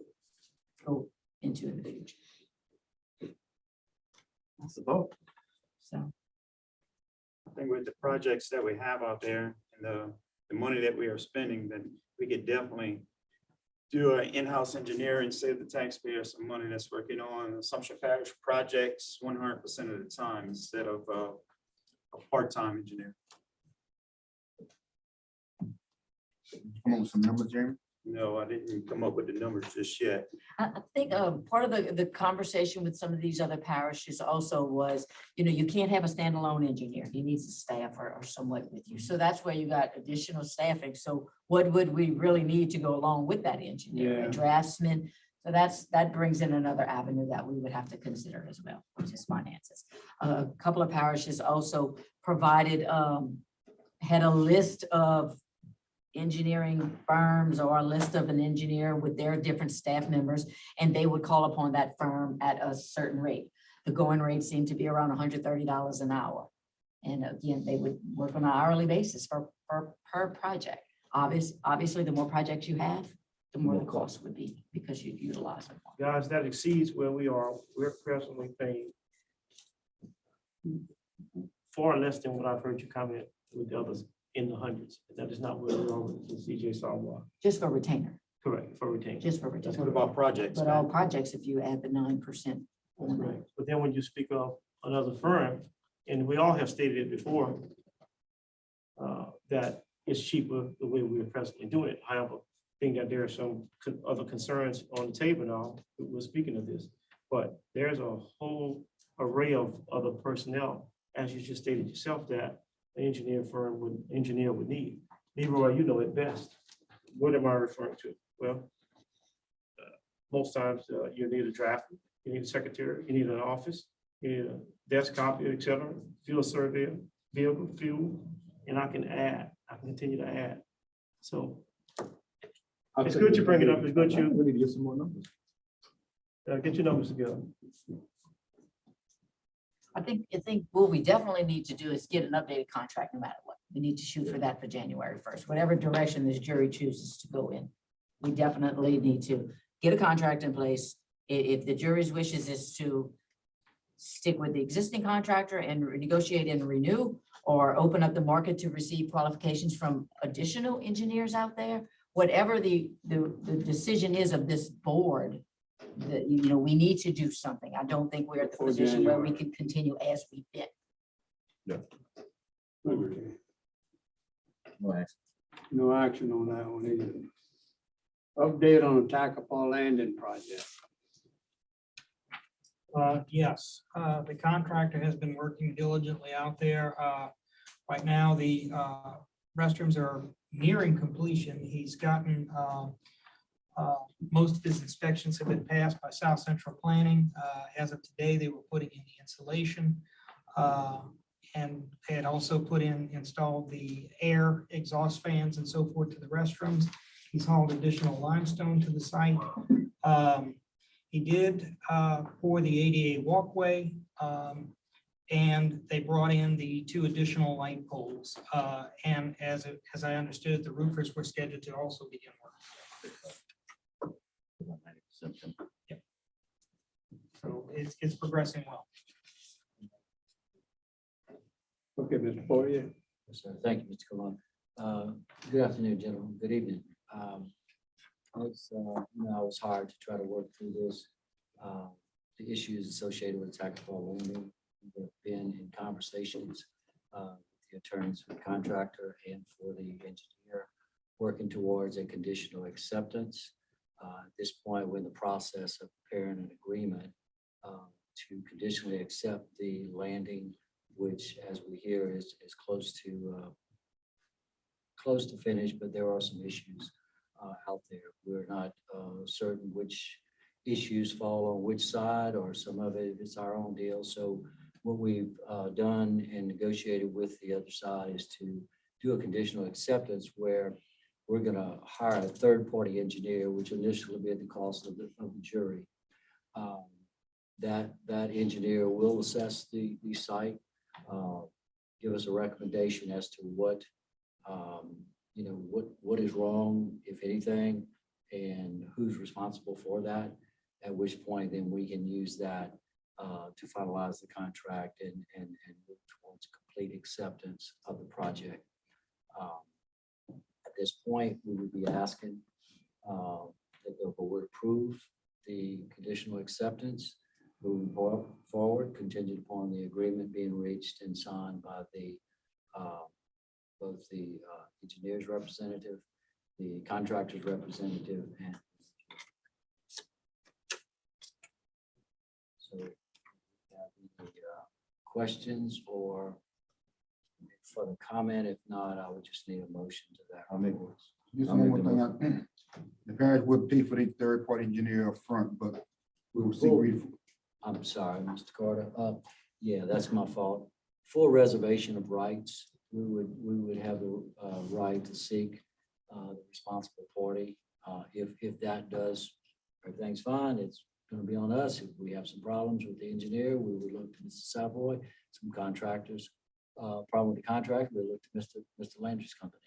go into in the future. That's the vote. So I think with the projects that we have out there and the money that we are spending, then we could definitely do an in-house engineer and save the taxpayer some money that's working on Assumption Parish projects 100% of the time instead of a part-time engineer. Come on with some numbers, Jamie. No, I didn't come up with the numbers just yet. I think part of the conversation with some of these other parishes also was, you can't have a standalone engineer. He needs a staff or somewhat with you. So that's where you got additional staffing. So what would we really need to go along with that engineer? A draftsman. So that brings in another avenue that we would have to consider as well, which is finances. A couple of parishes also provided, had a list of engineering firms or a list of an engineer with their different staff members, and they would call upon that firm at a certain rate. The going rate seemed to be around $130 an hour. And again, they would work on an hourly basis per project. Obviously, the more projects you have, the more the cost would be because you utilize them. Guys, that exceeds where we are. We're presently paying far less than what I've heard you comment with the others in the hundreds. That is not where we are with CJ Sarwar. Just for retainer. Correct, for retainer. Just for retainer. What about projects? But all projects, if you add the 9%. Right. But then when you speak of another firm, and we all have stated it before, that it's cheaper the way we're presently doing it. However, think that there are some other concerns on the table now, we're speaking of this. But there's a whole array of other personnel, as you just stated yourself, that an engineer would need. Leroy, you know it best. What am I referring to? Well, most times you need a drafter, you need a secretary, you need an office, you need a desk copy, et cetera, field surveyor, vehicle, fuel, and I can continue to add. So it's good you bring it up. It's good you. We need to get some more numbers. Get your numbers together. I think what we definitely need to do is get an updated contract no matter what. We need to shoot for that for January 1st, whatever direction this jury chooses to go in. We definitely need to get a contract in place. If the jury's wishes is to stick with the existing contractor and negotiate and renew, or open up the market to receive qualifications from additional engineers out there, whatever the decision is of this board, that, we need to do something. I don't think we're at the position where we can continue as we've been. No action on that one either. Update on the Tacopah Landing project. Yes, the contractor has been working diligently out there. Right now, the restrooms are nearing completion. He's gotten most of his inspections have been passed by South Central Planning. As of today, they were putting in the insulation. And they had also installed the air exhaust fans and so forth to the restrooms. He's hauled additional limestone to the site. He did pour the ADA walkway, and they brought in the 2 additional light poles. And as I understood, the roofers were scheduled to also begin work. Yep. So it's progressing well. Okay, Mr. Poirier. Yes, sir. Thank you, Mr. Colon. Good afternoon, gentlemen. Good evening. It's hard to try to work through this. The issues associated with Tacopah Landing. We've been in conversations with the attorneys for the contractor and for the engineer, working towards a conditional acceptance. At this point, we're in the process of preparing an agreement to conditionally accept the landing, which, as we hear, is close to finish, but there are some issues out there. We're not certain which issues fall on which side, or some of it is our own deal. So what we've done and negotiated with the other side is to do a conditional acceptance where we're going to hire a third-party engineer, which initially will be at the cost of the jury. That engineer will assess the site, give us a recommendation as to what is wrong, if anything, and who's responsible for that. At which point, then we can use that to finalize the contract and move towards complete acceptance of the project. At this point, we would be asking that the board approve the conditional acceptance moving forward, contingent upon the agreement being reached and signed by both the engineer's representative, the contractor's representative, and so have any questions or further comment? If not, I would just need a motion to that. I'll make just one more thing. The parish would pay for the third-party engineer up front, but we will see. I'm sorry, Mr. Carter. Yeah, that's my fault. Full reservation of rights. We would have the right to seek the responsible party. If that does, everything's fine, it's going to be on us. If we have some problems with the engineer, we would look to Mr. Savoy, some contractors. Problem with the contract, we look to Mr. Landry's company.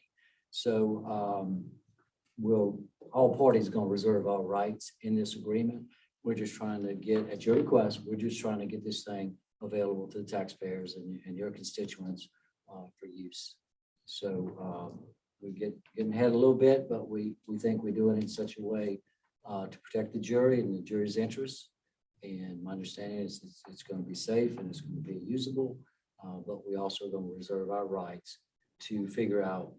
So all parties are going to reserve all rights in this agreement. We're just trying to get, at your request, we're just trying to get this thing available to the taxpayers and your constituents for use. So we getting ahead a little bit, but we think we're doing it in such a way to protect the jury and the jury's interests. And my understanding is it's going to be safe and it's going to be usable, but we also going to reserve our rights to figure out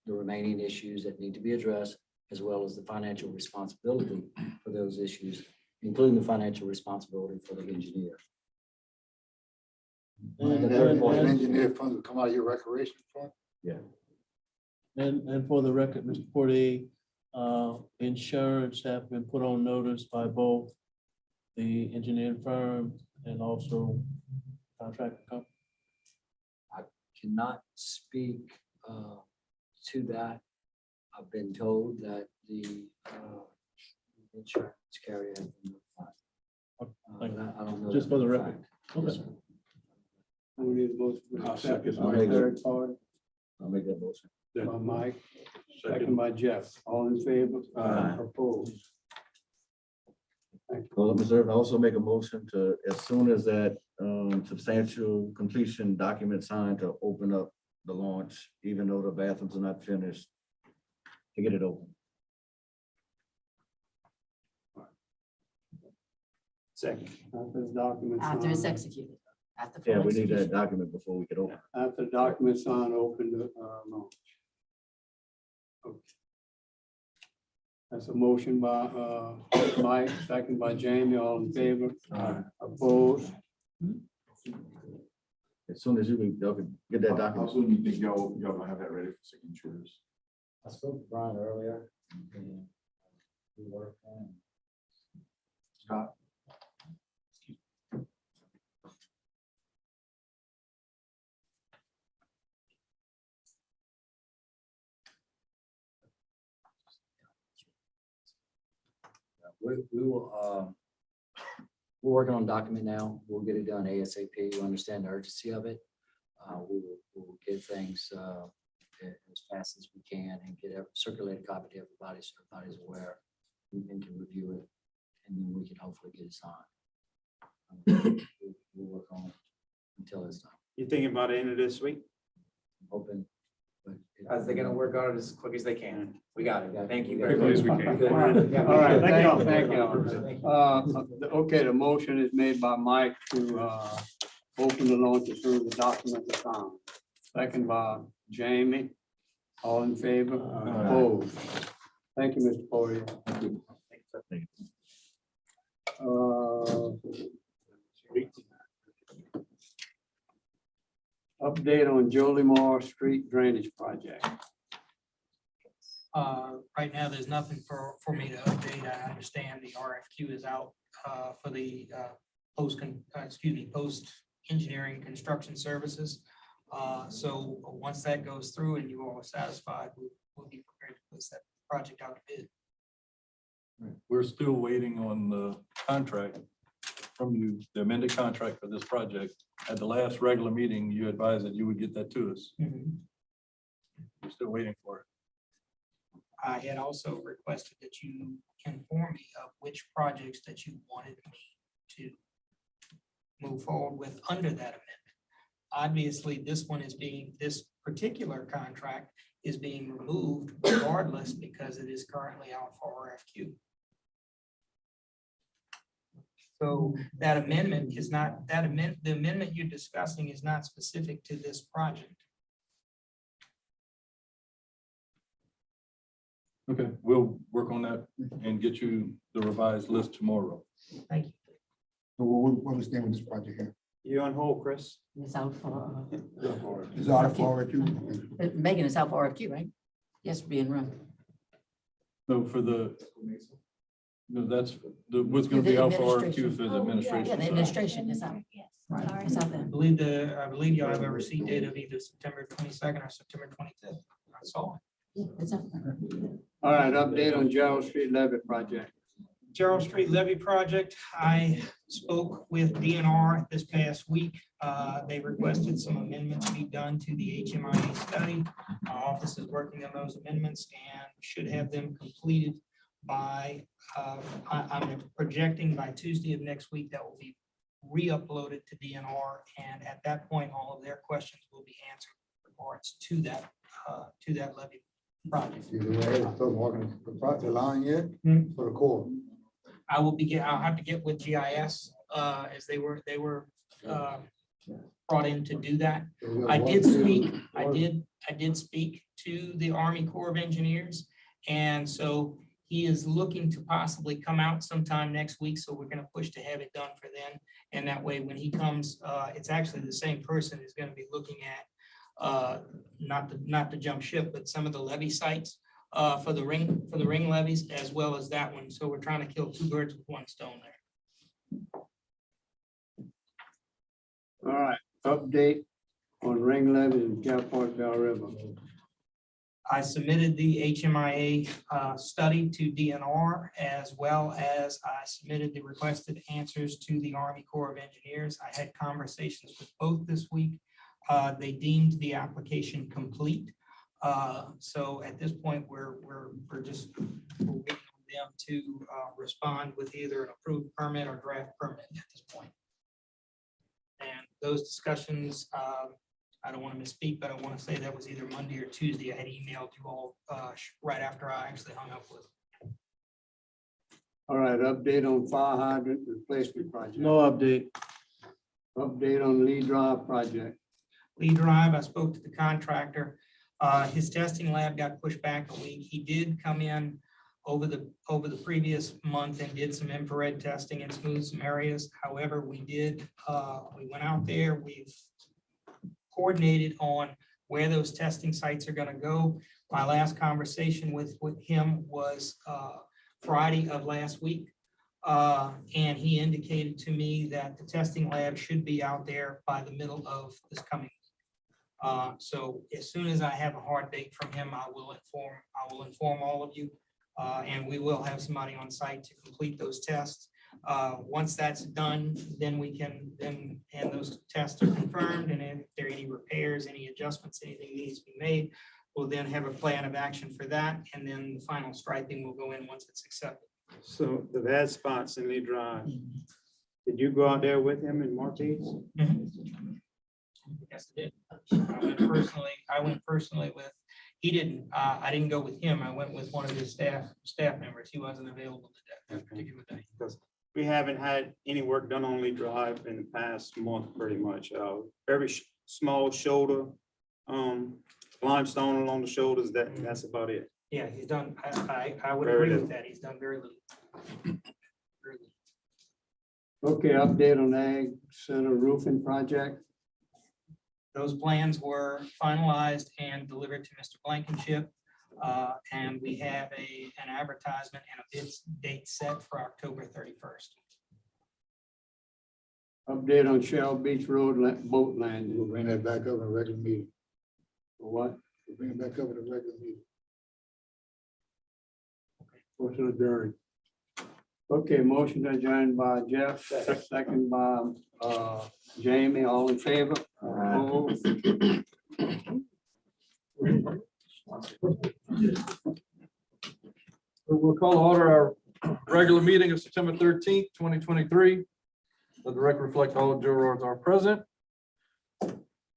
the remaining issues that need to be addressed as well as the financial responsibility for those issues, including the financial responsibility for the engineer. And that engineer funds will come out of your recreation fund? And for the record, Mr. Porter, insurance have been put on notice by both the engineering firm and also contractor company. I cannot speak to that. I've been told that the insurance carrier has been notified. I don't know. Just that for the a record. fact. Okay. Yes, sir. We need a motion for I'll acceptance second. by I'll make third party, I'll make that motion. by Mike, second Second. by Jeff. All in favor? Aye. Opposed? Well, Mr. I also make a motion to, as soon as that substantial completion document signed, to open up the launch, even though the bathrooms are not finished, to get it open. Second. After the document After it's signed, executed. After Yeah, full we need that execution. document before we can open. after the document signed, open the launch. Okay. That's a motion by Mike, second by Jamie, all in favor? Opposed? As soon as y'all can get that How document. soon do you think y'all gonna have that ready for signatures? I spoke to Brian earlier. And we worked on. Scott? We will, we're working on document now. We'll get it done ASAP. We understand the urgency of it. We'll get things as fast as we can and circulate a copy to everybody so everybody's aware and can review it. And then we can hopefully get it signed. We'll work on it until it's done. You thinking about the end of this week? Open. But As they're gonna work on it as quick as they can. We got it. Thank you. Quickly as we can. All right, thank you. Okay, the motion is made by Mike to open the launch as soon as the documents are signed. Second by Jamie. All in favor? Opposed? Thank you, Mr. Poirier. Update on Jolie Moore Street Drainage Project. Right now, there's nothing for me to update. I understand the RFQ is out for the post engineering construction services. So once that goes through and you all are satisfied, we'll be prepared to place that project out to bid. We're still waiting on the contract from you, the amended contract for this project. At the last regular meeting, you advised that you would get that to us. We're still waiting for it. I had also requested that you inform me of which projects that you wanted me to move forward with under that amendment. Obviously, this particular contract is being removed regardless because it is currently out for RFQ. So that amendment is not, the amendment you're discussing is not specific to this project. Okay, we'll work on that and get you the revised list tomorrow. Thank you. So what was the name of this project here? You on hold, Chris? It's out for, Is it out of RFQ? Megan is out for RFQ, right? Yes, being run. So for that's what's going to be out for RFQ for the Yeah, administration. the side. administration is out. Right, it's out there. I believe y'all have a receipt date of either September 22nd or September 25th. I saw it. Yeah, it's out there. All right, update on Gerald Street Levy Project. Gerald Street Levy Project, I spoke with DNR this past week. They requested some amendments be done to the HMIA study. Our office is working on those amendments and should have them completed by, I'm projecting by Tuesday of next week that will be re-uploaded to DNR. And at that point, all of their questions will be answered in regards to that levy project. Start walking the line yet for the core? I'll have to get with GIS as they were brought in to do that. I did speak to the Army Corps of Engineers, And so he is looking to possibly come out sometime next week, so we're gonna push to have it done for then. And that way, when he comes, it's actually the same person who's gonna be looking at, not to jump ship, but some of the levee sites for the ring levees, as well as that one. So we're trying to kill two birds with one stone there. All right, update on ring levies in Gulfport Bell River. I submitted the HMIA study to DNR, as well as I submitted the requested answers to the Army Corps of Engineers. I had conversations with both this week. They deemed the application complete. So at this point, we're waiting on them to respond with either an approved permit or draft permit at this point. And those discussions, I don't want to misspeak, but I want to say that was either Monday or Tuesday. I had emailed you all right after I actually hung up with them. All right, update on fire hydrant replacement project. No update. Update on Lee Drive project. Lee Drive, I spoke to the contractor. His testing lab got pushed back a week. He did come in over the previous month and did some infrared testing and smoothed some areas. However, we went out there, we've coordinated on where those testing sites are going to go. My last conversation with him was Friday of last week. And he indicated to me that the testing lab should be out there by the middle of this coming week. So as soon as I have a hard date from him, I will inform all of you. And we will have somebody on site to complete those tests. Once that's done, then and those tests are confirmed, and if there are any repairs, any adjustments, anything needs to be made, we'll then have a plan of action for that, and then the final striping will go in once it's accepted. So the bad spots in Lee Drive, did you go out there with him and mark these? Yes, I did. I went personally with, he didn't, I didn't go with him. I went with one of his staff members. He wasn't available that particular day. Because we haven't had any work done on Lee Drive in the past month, pretty much. Very small shoulder, limestone along the shoulders, that's about it. Yeah, he's done, I would Very agree with little. that. He's done very little. Very little. Okay, update on Ag Center roofing project. Those plans were finalized and delivered to Mr. Blankenship. And we have an advertisement and a bid date set for October 31st. Update on Shell Beach Road boat landing. We'll bring that back up in a regular meeting. For what? We'll bring it back up in a regular meeting. Motion adjourned. Okay, motion adjourned by Jeff, second by Jamie, all in favor? Opposed? We'll call to order our regular meeting of September 13th, 2023. Let the record reflect all jurors are present. We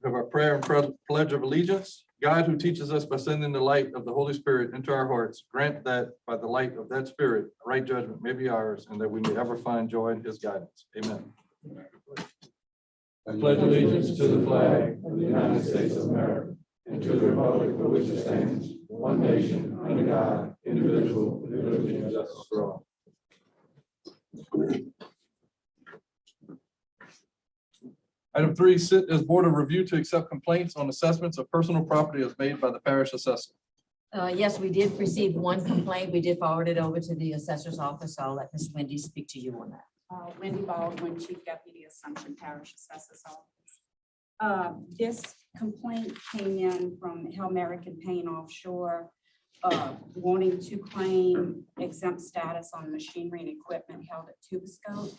have our prayer and pledge of allegiance. God, who teaches us by sending the light of the Holy Spirit into our hearts, grant that by the light of that Spirit, right judgment may be ours, and that we may ever find joy in his guidance. Amen. I pledge allegiance to the flag of the United States of America and to the republic for which it stands, one nation, under God, indivisible, with liberty and justice for all. Item 3, sit as Board of Review to accept complaints on assessments of personal property as made by the parish assessor. Yes, we did receive one complaint. We did forward it over to the assessor's office. I'll let Ms. Wendy speak to you on that. Wendy Baldwin, Chief Deputy Assumption Parish Assessor's Office. This complaint came in from Hail American Paint Offshore, wanting to claim exempt status on machinery and equipment held at Tuboscope.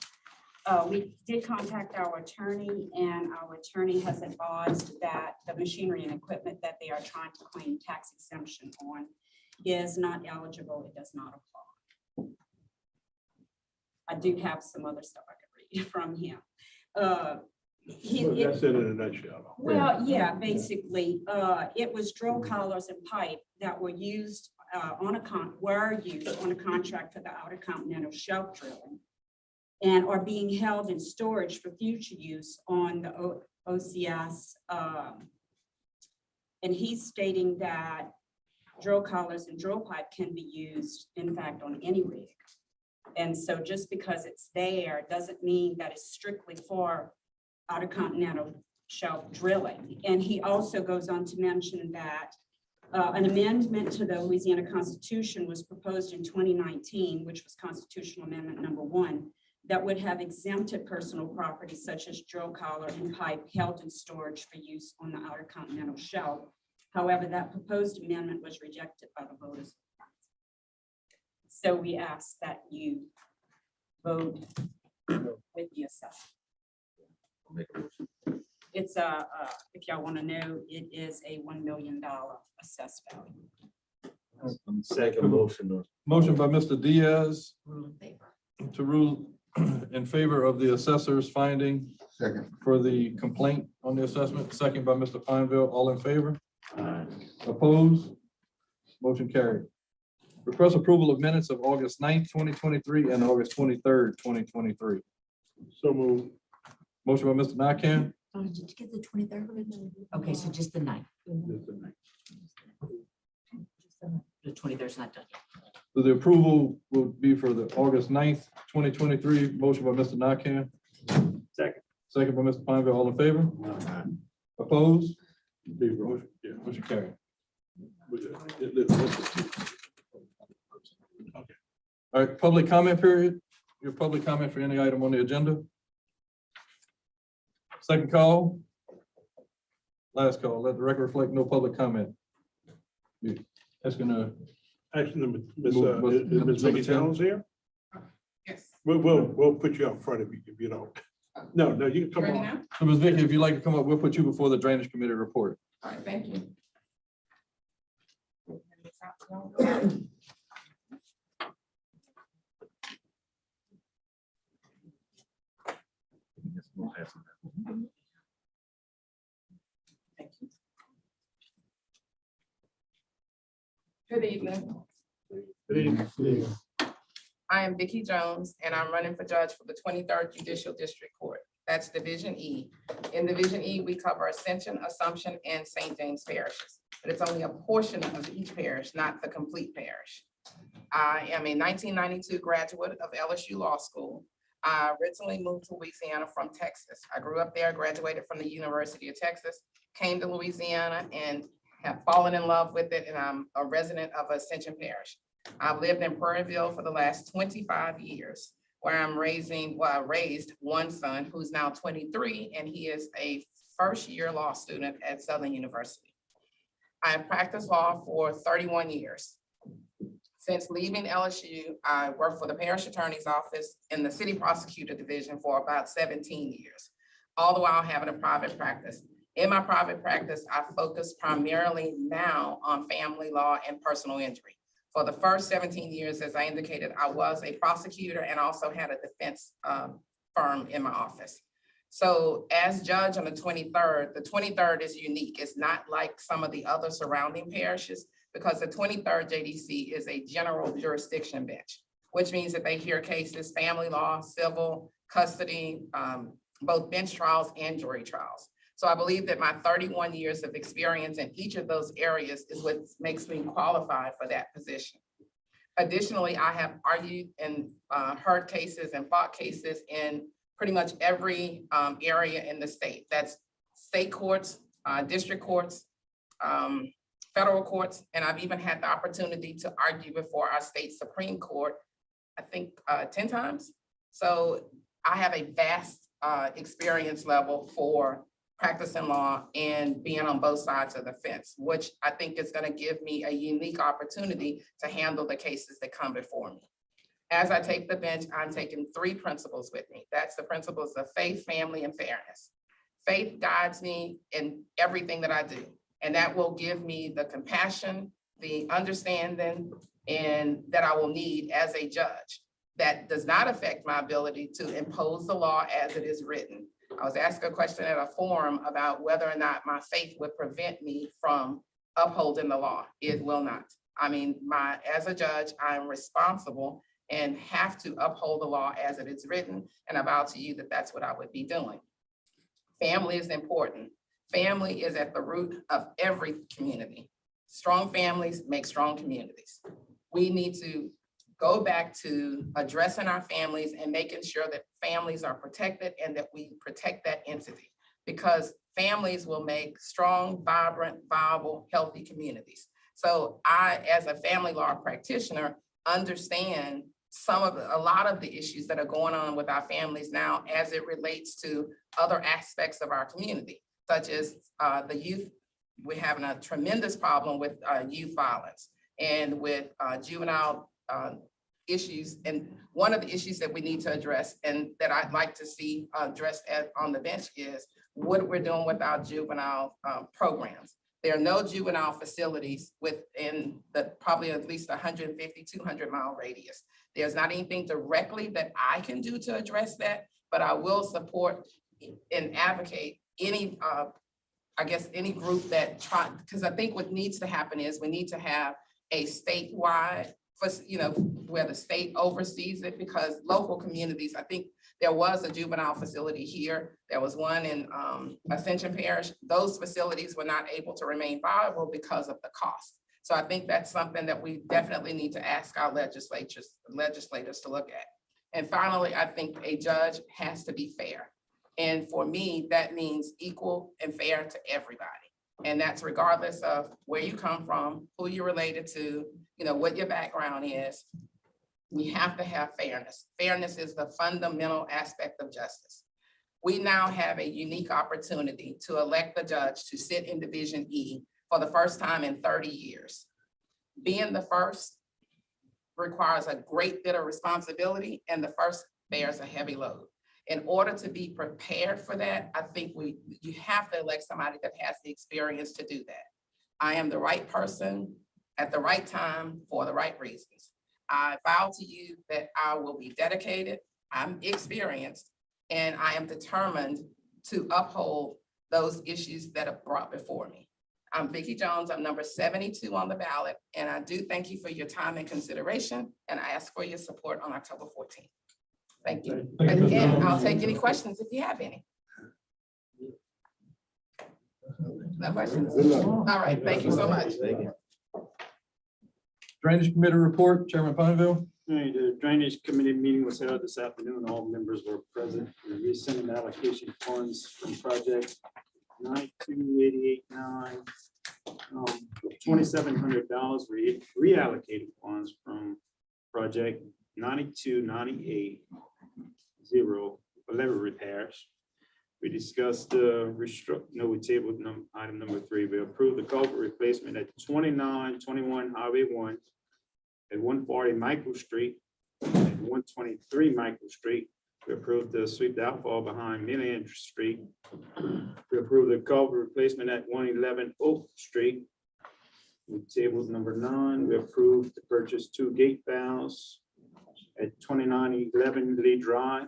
We did contact our attorney, and our attorney has advised that the machinery and equipment that they are trying to claim tax exemption on is not eligible. It does not apply. I do have some other stuff I could read from him. That's it in a nutshell. Well, yeah, basically, it was drill collars and pipe that were used on a contract for the Outer Continental Shelf drilling, and are being held in storage for future use on the OCS. And he's stating that drill collars and drill pipe can be used, in fact, on any rig. And so just because it's there doesn't mean that it's strictly for outer continental shelf drilling. And he also goes on to mention that an amendment to the Louisiana Constitution was proposed in 2019, which was Constitutional Amendment number 1, that would have exempted personal property such as drill collar and pipe held in storage for use on the outer continental shelf. However, that proposed amendment was rejected by the voters. So we ask that you vote with the assessment. It's if y'all want to know, it is a $1 million assessed value. Second motion. Motion by Mr. Diaz Rule in favor. to rule in favor of the assessor's finding Second. for the complaint on the assessment. Second by Mr. Pineville. All in favor? Opposed? Motion carried. Request approval of minutes of August 9th, 2023 and August 23rd, 2023. So moved. Motion by Mr. Nakam, Oh, did you get the 23rd? Okay, so just the 9th. The 23rd is not done yet. so the approval will be for the August 9th, 2023. Motion by Mr. Nakam. Second. Second by Mr. Pineville. All in favor? Opposed? Big road. Yeah. Motion carried. All right, public comment period. Your public comment for any item on the agenda. Second call. Last call. Let the record reflect no public comment. That's gonna. Actually, Move- Ms. number Vicky 10. Jones here? Yes. We'll put you up front if you don't. No, you can come Ready on. now? So Ms. Vicky, if you'd like to come up, we'll put you before the Drainage Committee report. All right, thank you. Good evening. I am Vicki Jones, and I'm running for judge for the 23rd Judicial District Court. That's Division E. In Division E, we cover Ascension, Assumption, and St. James parishes, but it's only a portion of each parish, not the complete parish. I am a 1992 graduate of LSU Law School. I originally moved to Louisiana from Texas. I grew up there, graduated from the University of Texas, came to Louisiana and have fallen in love with it, and I'm a resident of Ascension Parish. I've lived in Prairieville for the last 25 years, where I raised one son who's now 23, and he is a first-year law student at Southern University. I have practiced law for 31 years. Since leaving LSU, I worked for the Parish Attorney's Office in the City Prosecutor Division for about 17 years, all the while having a private practice. In my private practice, I focus primarily now on family law and personal injury. For the first 17 years, as I indicated, I was a prosecutor and also had a defense firm in my office. So as judge on the 23rd is unique. It's not like some of the other surrounding parishes, because the 23rd JDC is a general jurisdiction bench, which means that they hear cases, family law, civil, custody, both bench trials and jury trials. So I believe that my 31 years of experience in each of those areas is what makes me qualified for that position. Additionally, I have argued and heard cases and fought cases in pretty much every area in the state. That's state courts, district courts, federal courts, and I've even had the opportunity to argue before our state Supreme Court, I think 10 times. So I have a vast experience level for practicing law and being on both sides of the fence, which I think is going to give me a unique opportunity to handle the cases that come before me. As I take the bench, I'm taking 3 principles with me. That's the principles of faith, family, and fairness. Faith guides me in everything that I do, and that will give me the compassion, the understanding, and that I will need as a judge. That does not affect my ability to impose the law as it is written. I was asked a question at a forum about whether or not my faith would prevent me from upholding the law. It will not. I mean, as a judge, I'm responsible and have to uphold the law as it is written. And I vow to you that that's what I would be doing. Family is important. Family is at the root of every community. strong families make strong communities. We need to go back to addressing our families and making sure that families are protected and that we protect that entity. Because families will make strong, vibrant, viable, healthy communities. So I, as a family law practitioner, understand a lot of the issues that are going on with our families now as it relates to other aspects of our community, such as the youth. We're having a tremendous problem with youth violence and with juvenile issues. And one of the issues that we need to address and that I'd like to see addressed on the bench is what we're doing with our juvenile programs. There are no juvenile facilities within probably at least 150, 200 mile radius. There's not anything directly that I can do to address that, but I will support and advocate any, I guess, any group that because I think what needs to happen is we need to have a statewide, where the state oversees it, because local communities, I think there was a juvenile facility here. There was one in Ascension Parish. Those facilities were not able to remain viable because of the cost. So I think that's something that we definitely need to ask our legislators to look at. And finally, I think a judge has to be fair. And for me, that means equal and fair to everybody. And that's regardless of where you come from, who you're related to, what your background is. We have to have fairness. Fairness is the fundamental aspect of justice. We now have a unique opportunity to elect the judge to sit in Division E for the first time in 30 years. Being the first requires a great bit of responsibility, and the first bears a heavy load. In order to be prepared for that, I think you have to elect somebody that has the experience to do that. I am the right person at the right time for the right reasons. I vow to you that I will be dedicated, I'm experienced, and I am determined to uphold those issues that are brought before me. I'm Vicki Jones, I'm number 72 on the ballot, and I do thank you for your time and consideration, and I ask for your support on October 14th. Thank you. And again, I'll take any questions if you have any. No questions? All right, thank you so much. Drainage Committee report, Chairman Pineville. The Drainage Committee meeting was held this afternoon. All members were present. We rescinded allocation funds from project 92889. $2,700 reallocated funds from project 9298 11 repairs. We discussed the we tabled item number 3. We approved the culvert replacement at 2921 Highway 1, at 140 Michael Street, at 123 Michael Street. We approved the sweep outfall behind Millian Street. We approved the culvert replacement at 111 Oak Street. We tabled number 9. We approved to purchase 2 gate valves at 2911 Lee Drive.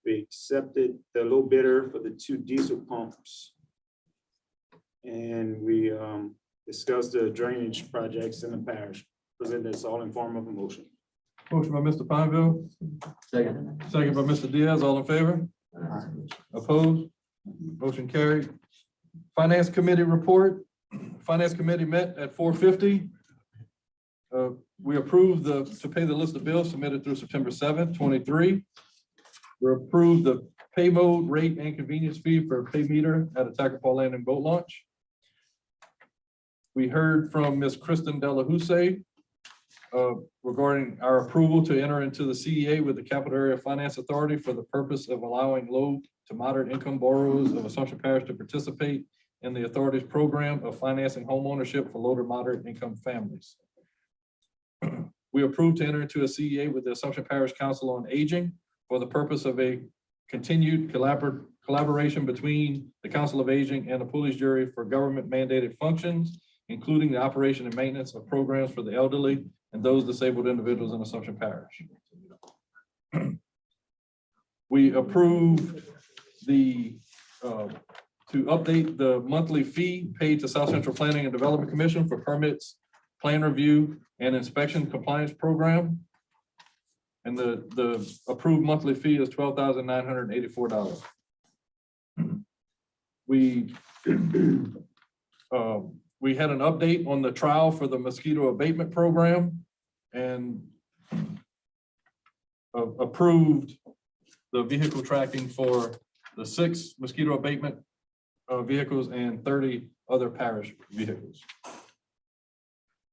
We accepted the low bidder for the 2 diesel pumps. And we discussed the drainage projects in the parish. Present this all in form of a motion. Motion by Mr. Pineville. Second. Second by Mr. Diaz, all in favor? Opposed? Motion carried. Finance Committee report. Finance Committee met at 4:50. We approved to pay the list of bills submitted through September 7th, 23. We approved the pay mode rate and convenience fee for pay meter at Attakapaw Landing Boat Launch. We heard from Ms. Kristen Delahousse regarding our approval to enter into the CEA with the Capital Area Finance Authority for the purpose of allowing low to moderate income borrowers of Assumption Parish to participate in the authority's program of financing home ownership for low to moderate income families. We approved to enter into a CEA with the Assumption Parish Council on Aging for the purpose of a continued collaboration between the Council of Aging and the police jury for government mandated functions, including the operation and maintenance of programs for the elderly and those disabled individuals in Assumption Parish. We approved to update the monthly fee paid to South Central Planning and Development Commission for permits, plan review, and inspection compliance program. And the approved monthly fee is $12,984. We we had an update on the trial for the mosquito abatement program and approved the vehicle tracking for the 6 mosquito abatement vehicles and 30 other parish vehicles.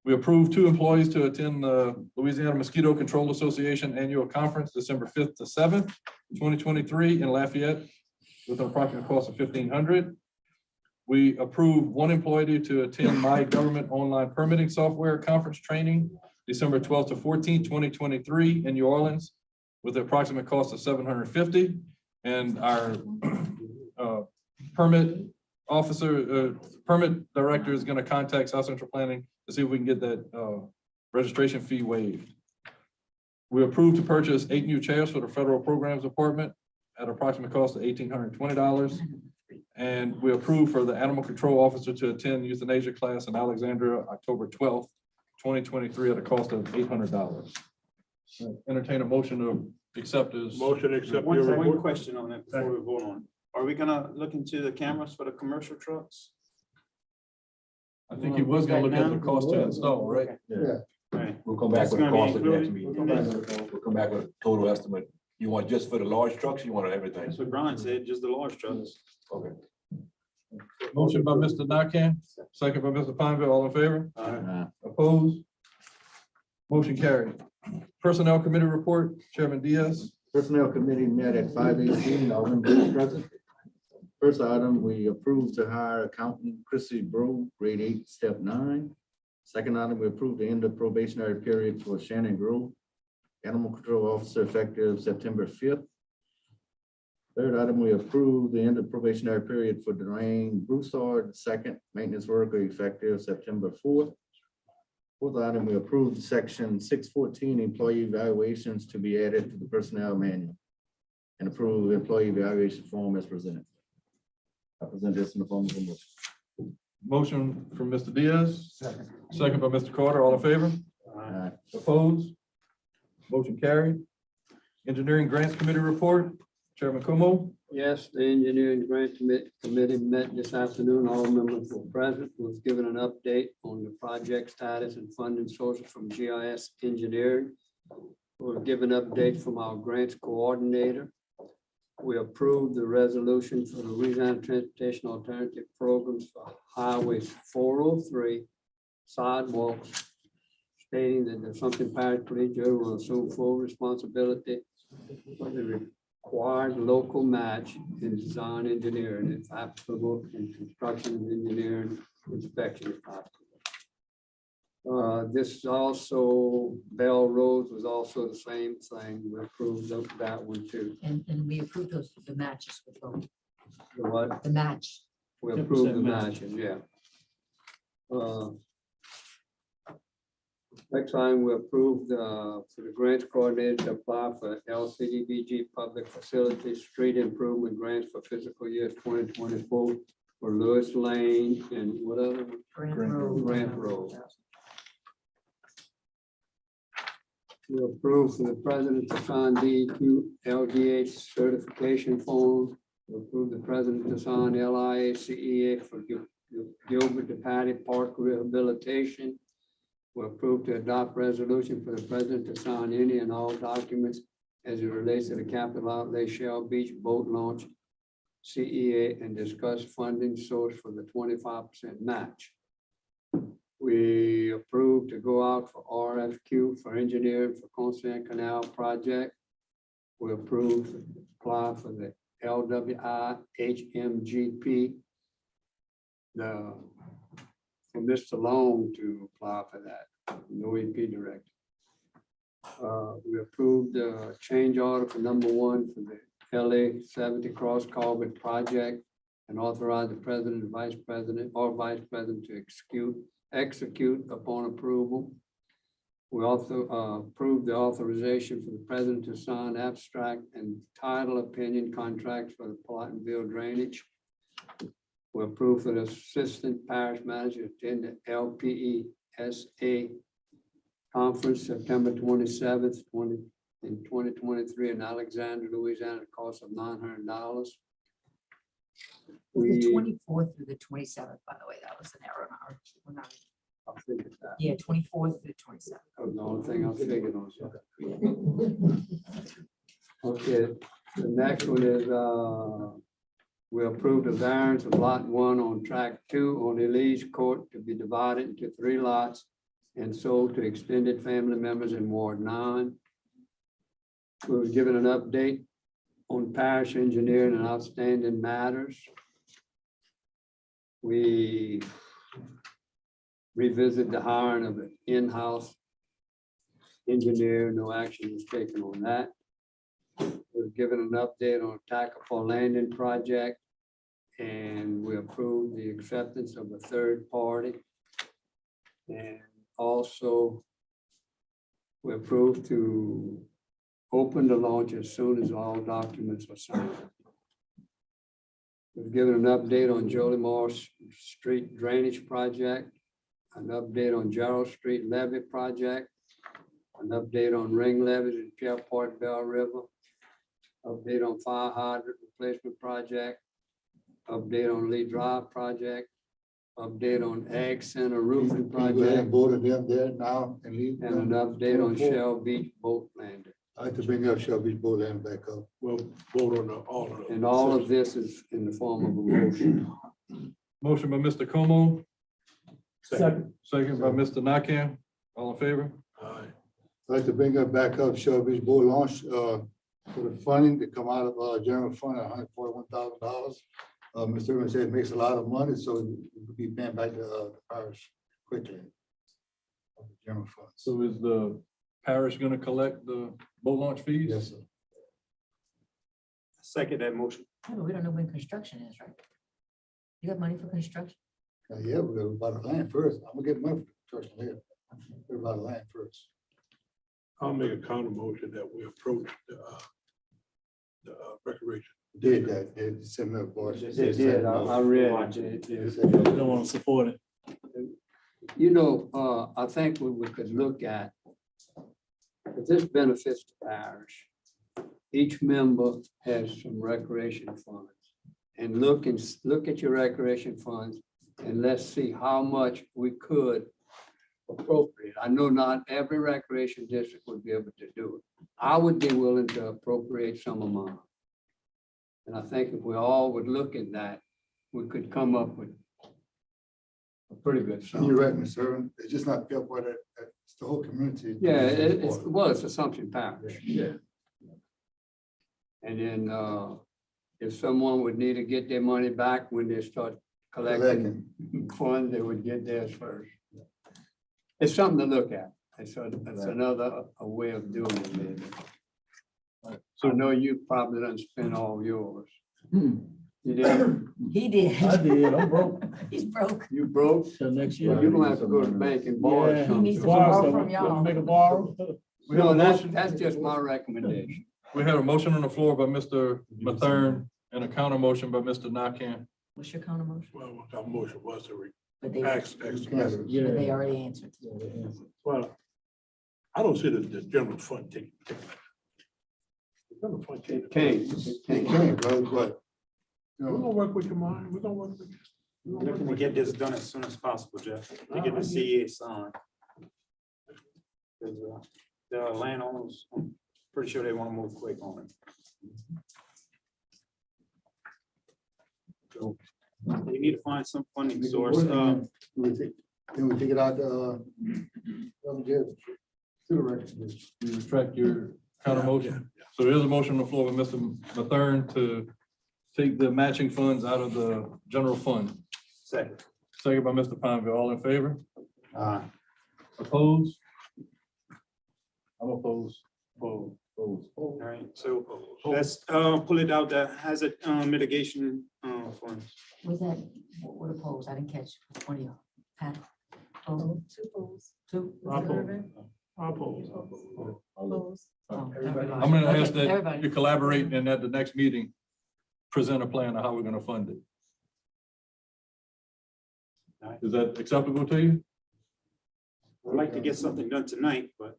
We approved 2 employees to attend the Louisiana Mosquito Control Association Annual Conference, December 5th to 7th, 2023 in Lafayette, with an approximate cost of $1,500. We approved 1 employee to attend My Government Online Permitting Software Conference Training, December 12th to 14th, 2023 in New Orleans, with an approximate cost of $750. And our permit officer, permit director is going to contact South Central Planning to see if we can get that registration fee waived. We approved to purchase 8 new chairs for the Federal Programs Department at approximate cost of $1,820. And we approved for the animal control officer to attend euthanasia class in Alexandria, October 12th, 2023 at a cost of $800. Entertain a motion to accept this. Motion to accept One your report. question on that before we vote on. Are we gonna look into the cameras for the commercial trucks? I think he was gonna look at the cost to install, right? Yeah. Right. We'll come back That's with a gonna be cost at the next included? meeting. We'll come back with a total estimate. You want just for the large trucks, you want everything? That's what Brian said, just the large trucks. Okay. Motion by Mr. Nakam, second by Mr. Pineville, all in favor? Opposed? Motion carried. Personnel Committee report, Chairman Diaz. Personnel Committee met at 5:18, all members present. First item, we approved to hire accountant Chrissy Brew, grade 8, step 9. Second item, we approved the end of probationary period for Shannon Grove, animal control officer, effective September 5th. Third item, we approved the end of probationary period for Dwayne Broussard, second maintenance worker, effective September 4th. Fourth item, we approved section 614 employee evaluations to be added to the personnel manual and approve employee evaluation form as presented. I present this in the form of a motion. Motion from Mr. Diaz, second by Mr. Carter, all in favor? Opposed? Motion carried. Engineering Grants Committee report, Chairman Como. Yes, the Engineering Grant Committee met this afternoon. All members were present, was given an update on the project status and funding sources from GIS Engineering. We were given updates from our grants coordinator. We approved the resolution for the Louisiana Transportation Alternative Programs for Highways 403 sidewalks, stating that the Assumption Parish Police Bureau will assume full responsibility for the required local match in design engineering, if applicable, in construction and engineering inspection. If applicable. This is also, Bell Road was also the same thing. We approved of that one too. And we approved those, the matches with both, The what? the match. We approved the 10% match. matches, yeah. Next time, we approved for the grants coordinator to apply for LCDBG Public Facilities Street Improvement Grants for fiscal year 2024 for Lewis Lane and what other? Grant Road. Grant Road. We approved for the president to sign DEQ LDH certification form. We approved the president to sign LIACEA for Gilbert to Patty Park rehabilitation. We approved to adopt resolution for the president to sign any and all documents as it relates to the capital outlay Shell Beach boat launch CEA and discuss funding source for the 25% match. We approved to go out for RFQ for engineering for Constant Canal project. We approved to apply for the LWI HMGP. For Mr. Long to apply for that, no EP director. We approved the change order for number 1 for the LA 70 Cross Culvert project and authorize the president and vice president to execute upon approval. We also approved the authorization for the president to sign abstract and title opinion contracts for the Platenville drainage. We approved for the assistant parish manager to attend the LPESA conference September 27th, 2023 in Alexandria, Louisiana, at a cost of $900. The We, 24th through the 27th, by the way, that was an error in our. we're not- I figured that. Yeah, 24th through 27th. That was the only thing I figured on. Okay, the next one is, we approved the variance of lot 1 on track 2 on Elise Court to be divided into 3 lots and sold to extended family members in Ward 9. We were given an update on parish engineering and outstanding matters. We revisit the hiring of an in-house engineer. No action was taken on that. We've given an update on Tacopah Landing project, and we approved the acceptance of a third party. And also, we approved to open the launch as soon as all documents are signed. We've given an update on Jolie Morse Street drainage project, an update on Gerald Street levee project, an update on ring levees in Pierpont Bell River, update on fire hydrant replacement project, update on Lee Drive project, update on Ag Center roofing Can you go ahead and project, vote on them there now and leave? and an update on Shell Beach boat landing. I like to bring up Shelby's Boat Land back up. We'll vote on all of them. And all of this is in the form of a motion. Motion by Mr. Como, Second. second by Mr. Nakam. All in favor? Aye. I'd like to bring up back up Shelby's Boat launch, for the funding to come out of, general fund, $141,000. Mr. Irvin said it makes a lot of money, so we'll be paying back the parish quickly. Of the general fund. So is the parish gonna collect the boat launch fees? Yes, sir. Second that motion. Yeah, but we don't know when construction is, right? You got money for construction? Yeah, we're gonna buy the land first. I'm gonna get money for construction later. We're buy the land first. I'll make a counter motion that we approach the recreation. Did that, did send me a voice. They did, I read it. They don't want to support it. You know, I think we could look at, if this benefits the parish, each member has some recreation funds. And look at your recreation funds and let's see how much we could appropriate. I know not every recreation district would be able to do it. I would be willing to appropriate some amount. And I think if we all would look at that, we could come up with a pretty good sum. You're right, Mr. Irvin. It's just not Pellport, it's the whole community. Yeah, it's Assumption Parish. Yeah. And then if someone would need to get their money back when they start collecting funds, they would get theirs first. It's something to look at. It's another a way of doing it, maybe. So I know you probably didn't spend all yours. You did? He did. I did, I'm broke. He's broke. You broke? Till next year. You're gonna have to go to the bank and borrow Yeah. He needs to something. borrow So from we- y'all. Make a borrow. We have No, a motion. that's just my recommendation. We have a motion on the floor by Mr. Mathern and a counter motion by Mr. Nakam. What's your counter motion? Well, our motion was to But they, ask the members. but they already answered. Well, I don't see the general fund taking. The general fund taking. It can't. It can, brother, but. We're gonna work with you, man. We're gonna work with you. We're gonna work Looking to with get this done as soon as possible, Jeff, to get the CA signed. 'Cause, the landowners, I'm pretty sure they want to move quick on it. So we need to find some funding source. Can we take it out, to the record? You retract your counter motion. So there is a motion on the floor by Mr. Mathern to take the matching funds out of the general fund. Second. Second by Mr. Pineville. All in favor? Aye. Opposed? I'm opposed. All right, so let's pull it out, the hazard mitigation funds. Was that, what opposed? I didn't catch which one of y'all. Pat? Opposed? Two polls. Two? I oppose. Irvin? Oppose. Polls. Oh, I'm gonna ask okay, that everybody. you collaborate and at the next meeting, present a plan of how we're gonna fund it. Is that acceptable to you? I'd like to get something done tonight, but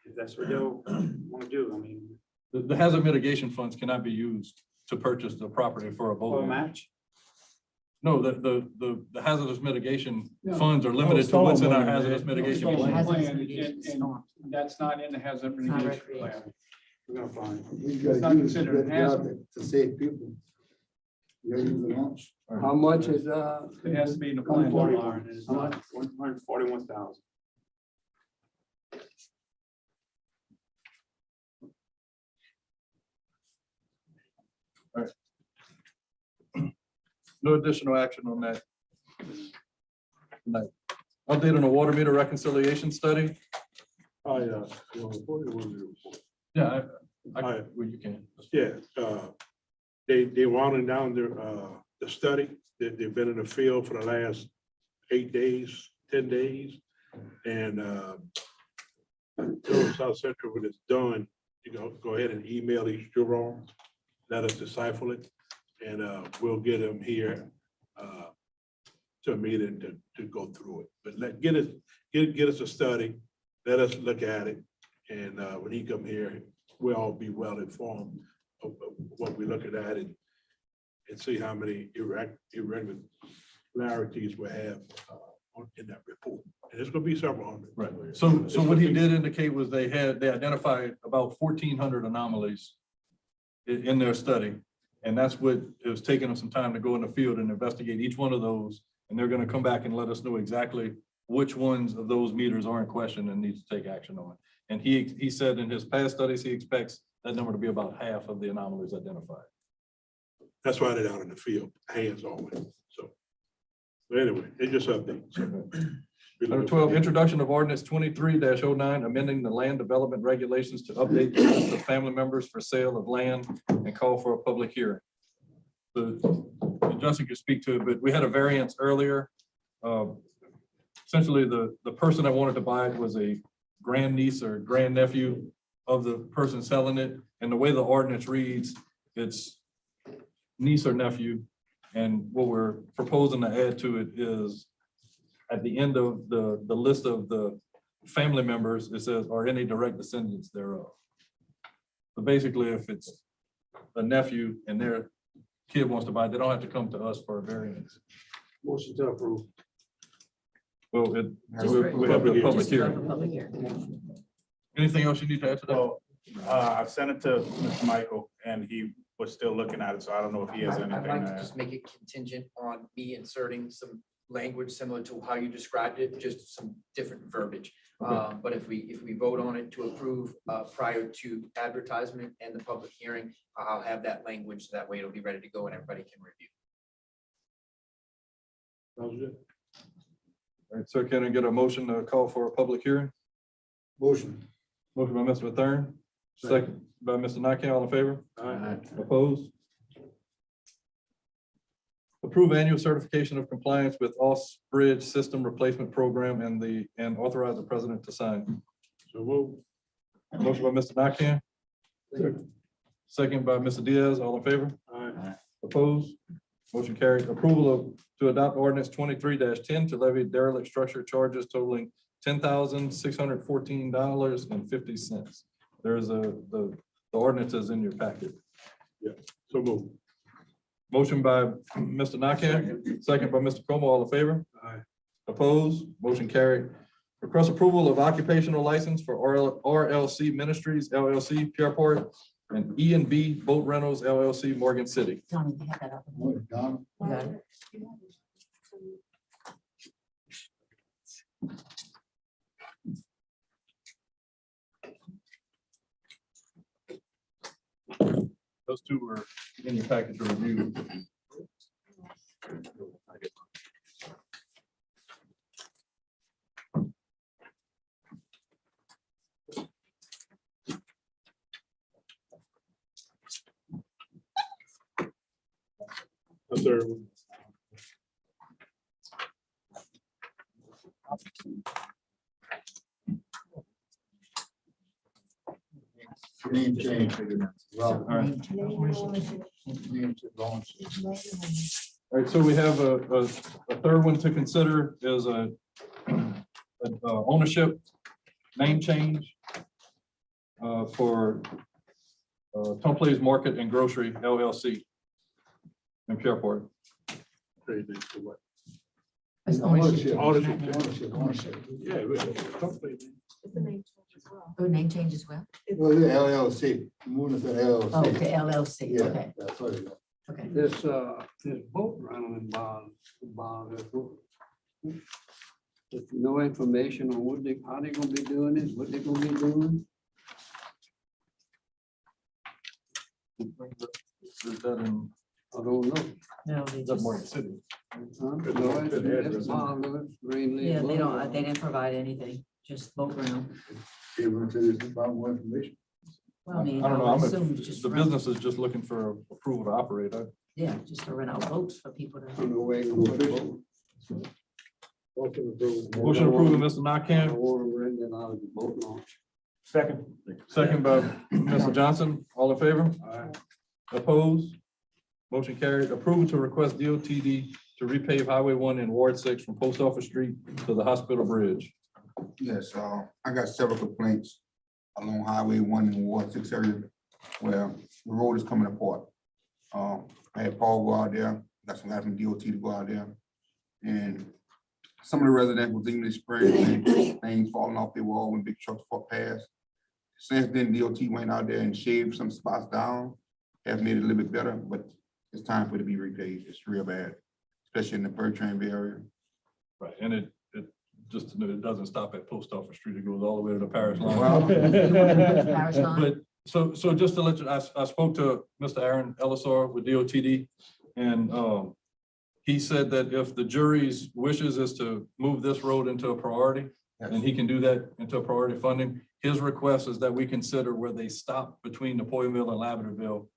if that's what they'll want to do, I mean, The hazard mitigation funds cannot be used to purchase the property for a boat for a launch. match. No, the hazardous mitigation No. funds are limited to what's in our hazardous mitigation Storm plan. plan, Hazardous mitigation and storm. That's not in the hazard It's not mitigation plan. recreation. We're gonna find. We It's gotta not use, considered an get out hazard. there to save people. You gotta use the launch. How much is, It has to be in the plan. 141. and it's not. 141,000. No additional action on that. Tonight. Update on the water meter reconciliation study. Yeah, well, you can. Yeah, they rounding down the study. They've been in the field for the last 8 days, 10 days. And until South Central, when it's done, go ahead and email each Jerome, let us decipher it. And we'll get them here to a meeting to go through it. But get us a study, let us look at it. And when he come here, we'll all be well informed of what we're looking at and see how many irregularities we have in that report. And it's gonna be several hundred. Right. So what he did indicate was they identified about 1,400 anomalies in their study. And that's what it was taking them some time to go in the field and investigate each one of those. And they're gonna come back and let us know exactly which ones of those meters are in question and needs to take action on. And he said in his past studies, he expects that number to be about half of the anomalies identified. That's why they're down in the field, hands on it. So anyway, it's just updates. Number 12, introduction of ordinance 23-09, amending the land development regulations to update the list of family members for sale of land and call for a public hearing. So Justin could speak to it, but we had a variance earlier. Essentially, the person that wanted to buy it was a grandniece or grandnephew of the person selling it. And the way the ordinance reads, it's niece or nephew. And what we're proposing to add to it is at the end of the list of the family members, it says, or any direct descendants thereof. So basically, if it's a nephew and their kid wants to buy it, they don't have to come to us for a variance. Motion to approve. Well, we have the public hearing. Anything else you need to add to that? I sent it to Mr. Michael and he was still looking at it, so I don't know if he has anything. I'd like to to add. just make it contingent on me inserting some language similar to how you described it, just some different verbiage. But if we vote on it to approve prior to advertisement and the public hearing, I'll have that language. That way it'll be ready to go and everybody can review. Sounds good. All right, so can I get a motion to call for a public hearing? Motion. Motion by Mr. Mathern, second by Mr. Nakane, all in favor? Opposed? Approve annual certification of compliance with Off-Bridge System Replacement Program and authorize the president to sign. So move. Motion by Mr. Nakane. Second by Mr. Diaz, all in favor? Aye. Opposed? Motion carried. Approval to adopt ordinance 23-10 to levy derelict structure charges totaling $10,614.50. There's the ordinance is in your packet. So move. Motion by Mr. Nakane, second by Mr. Como, all in favor? Aye. Opposed? Motion carried. Request approval of occupational license for RLC Ministries LLC, Pierport, and E&B Boat Rentals LLC, Morgan City. Donnie, you have that up. Don? You got it? Those two were in your package to review. The third one. Name change. Well, All right. name to launch. All right, so we have a third one to consider is a ownership name change for Tom Plays Market and Grocery LLC in Pierport. trade names for what? It's ownership. Ownership. Yeah. Company. Oh, name change as well? Well, the LLC, moving to LLC. Oh, the LLC, Yeah, okay, that's what it is. okay. This boat rental involved. There's no information on how they gonna be doing this, what they gonna be doing. Is that in, I don't know. No, they is that just, Morgan City? Huh? No, it's Marlin, Greenlee. yeah, they don't, they didn't provide anything, just boat rental. They want to say about more information. Well, I mean, I don't know, I I'm, assume just the rent, business is just looking for approval to operate. yeah, just to rent out boats for people I to. don't know where they gonna put the boat. Motion approving, Mr. I Nakam, want them renting out of the boat launch. Second. second by Mr. Johnson, all in favor? Opposed? Motion carried. Approval to request DOTD to repave Highway 1 in Ward 6 from Post Office Street to the Hospital Bridge. Yes, I got several complaints along Highway 1 and Ward 6 area where the road is coming apart. I had Paul go out there, got some guy from DOT to go out there. And some of the residents was English spraying things falling off their wall when big trucks walk past. Since then, DOT went out there and shaved some spots down, have made it a little bit better, but it's time for it to be repaved. It's real bad, especially in the Bertrand area. Right, and it doesn't stop at Post Office Street. It goes all the way to the Parish line. Parish line? But so just to let you, I spoke to Mr. Aaron Ellisor with DOTD, and he said that if the jury's wishes is to move this road into a priority, and he can do that into a priority funding, his request is that we consider where they stop between Napoleon Mill and Lavendерville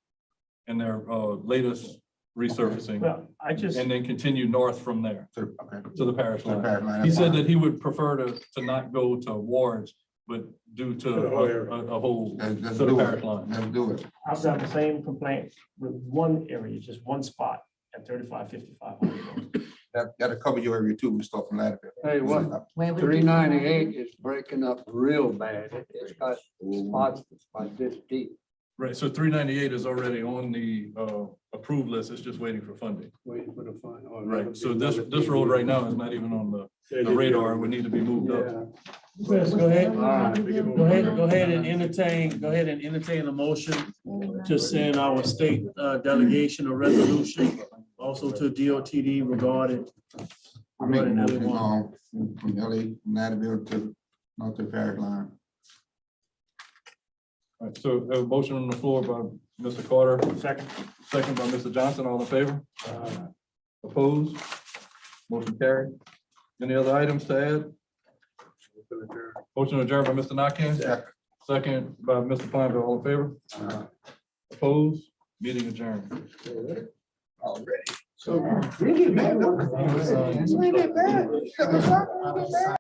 in their latest resurfacing, Well, I just, and then continue north from there Okay. to the Parish To the line. Parish line, He that's said fine. that he would prefer to not go to wards, but due to The whole area. a whole, to Let's the do Parish it. line. Let's do it. I've got the same complaint with one area, just one spot at 3555. That'll cover your area too. We start from Lattimore. Hey, what, Where would it be? 398 is breaking up real bad. It's got spots like this deep. Right, so 398 is already on the approved list. It's just waiting for funding. Waiting for the fund. Oh, Right, that'll so be this another road thing. right now is not even on the radar. It would need to be moved up. Yeah. Chris, go ahead. All right. Go ahead and entertain a motion to send our state delegation a resolution also to DOTD regarding. I make a regarding motion, LA1. from LA, from Lattimore to north to the Parish line. All right, so a motion on the floor by Mr. Carter, Second. second by Mr. Johnson, all in favor? Opposed? Motion carried. Any other items to add? Motion adjourned by Mr. Nakam. Second by Mr. Ponder, all in favor? Opposed? Meeting adjourned. Already. So, Bring it back.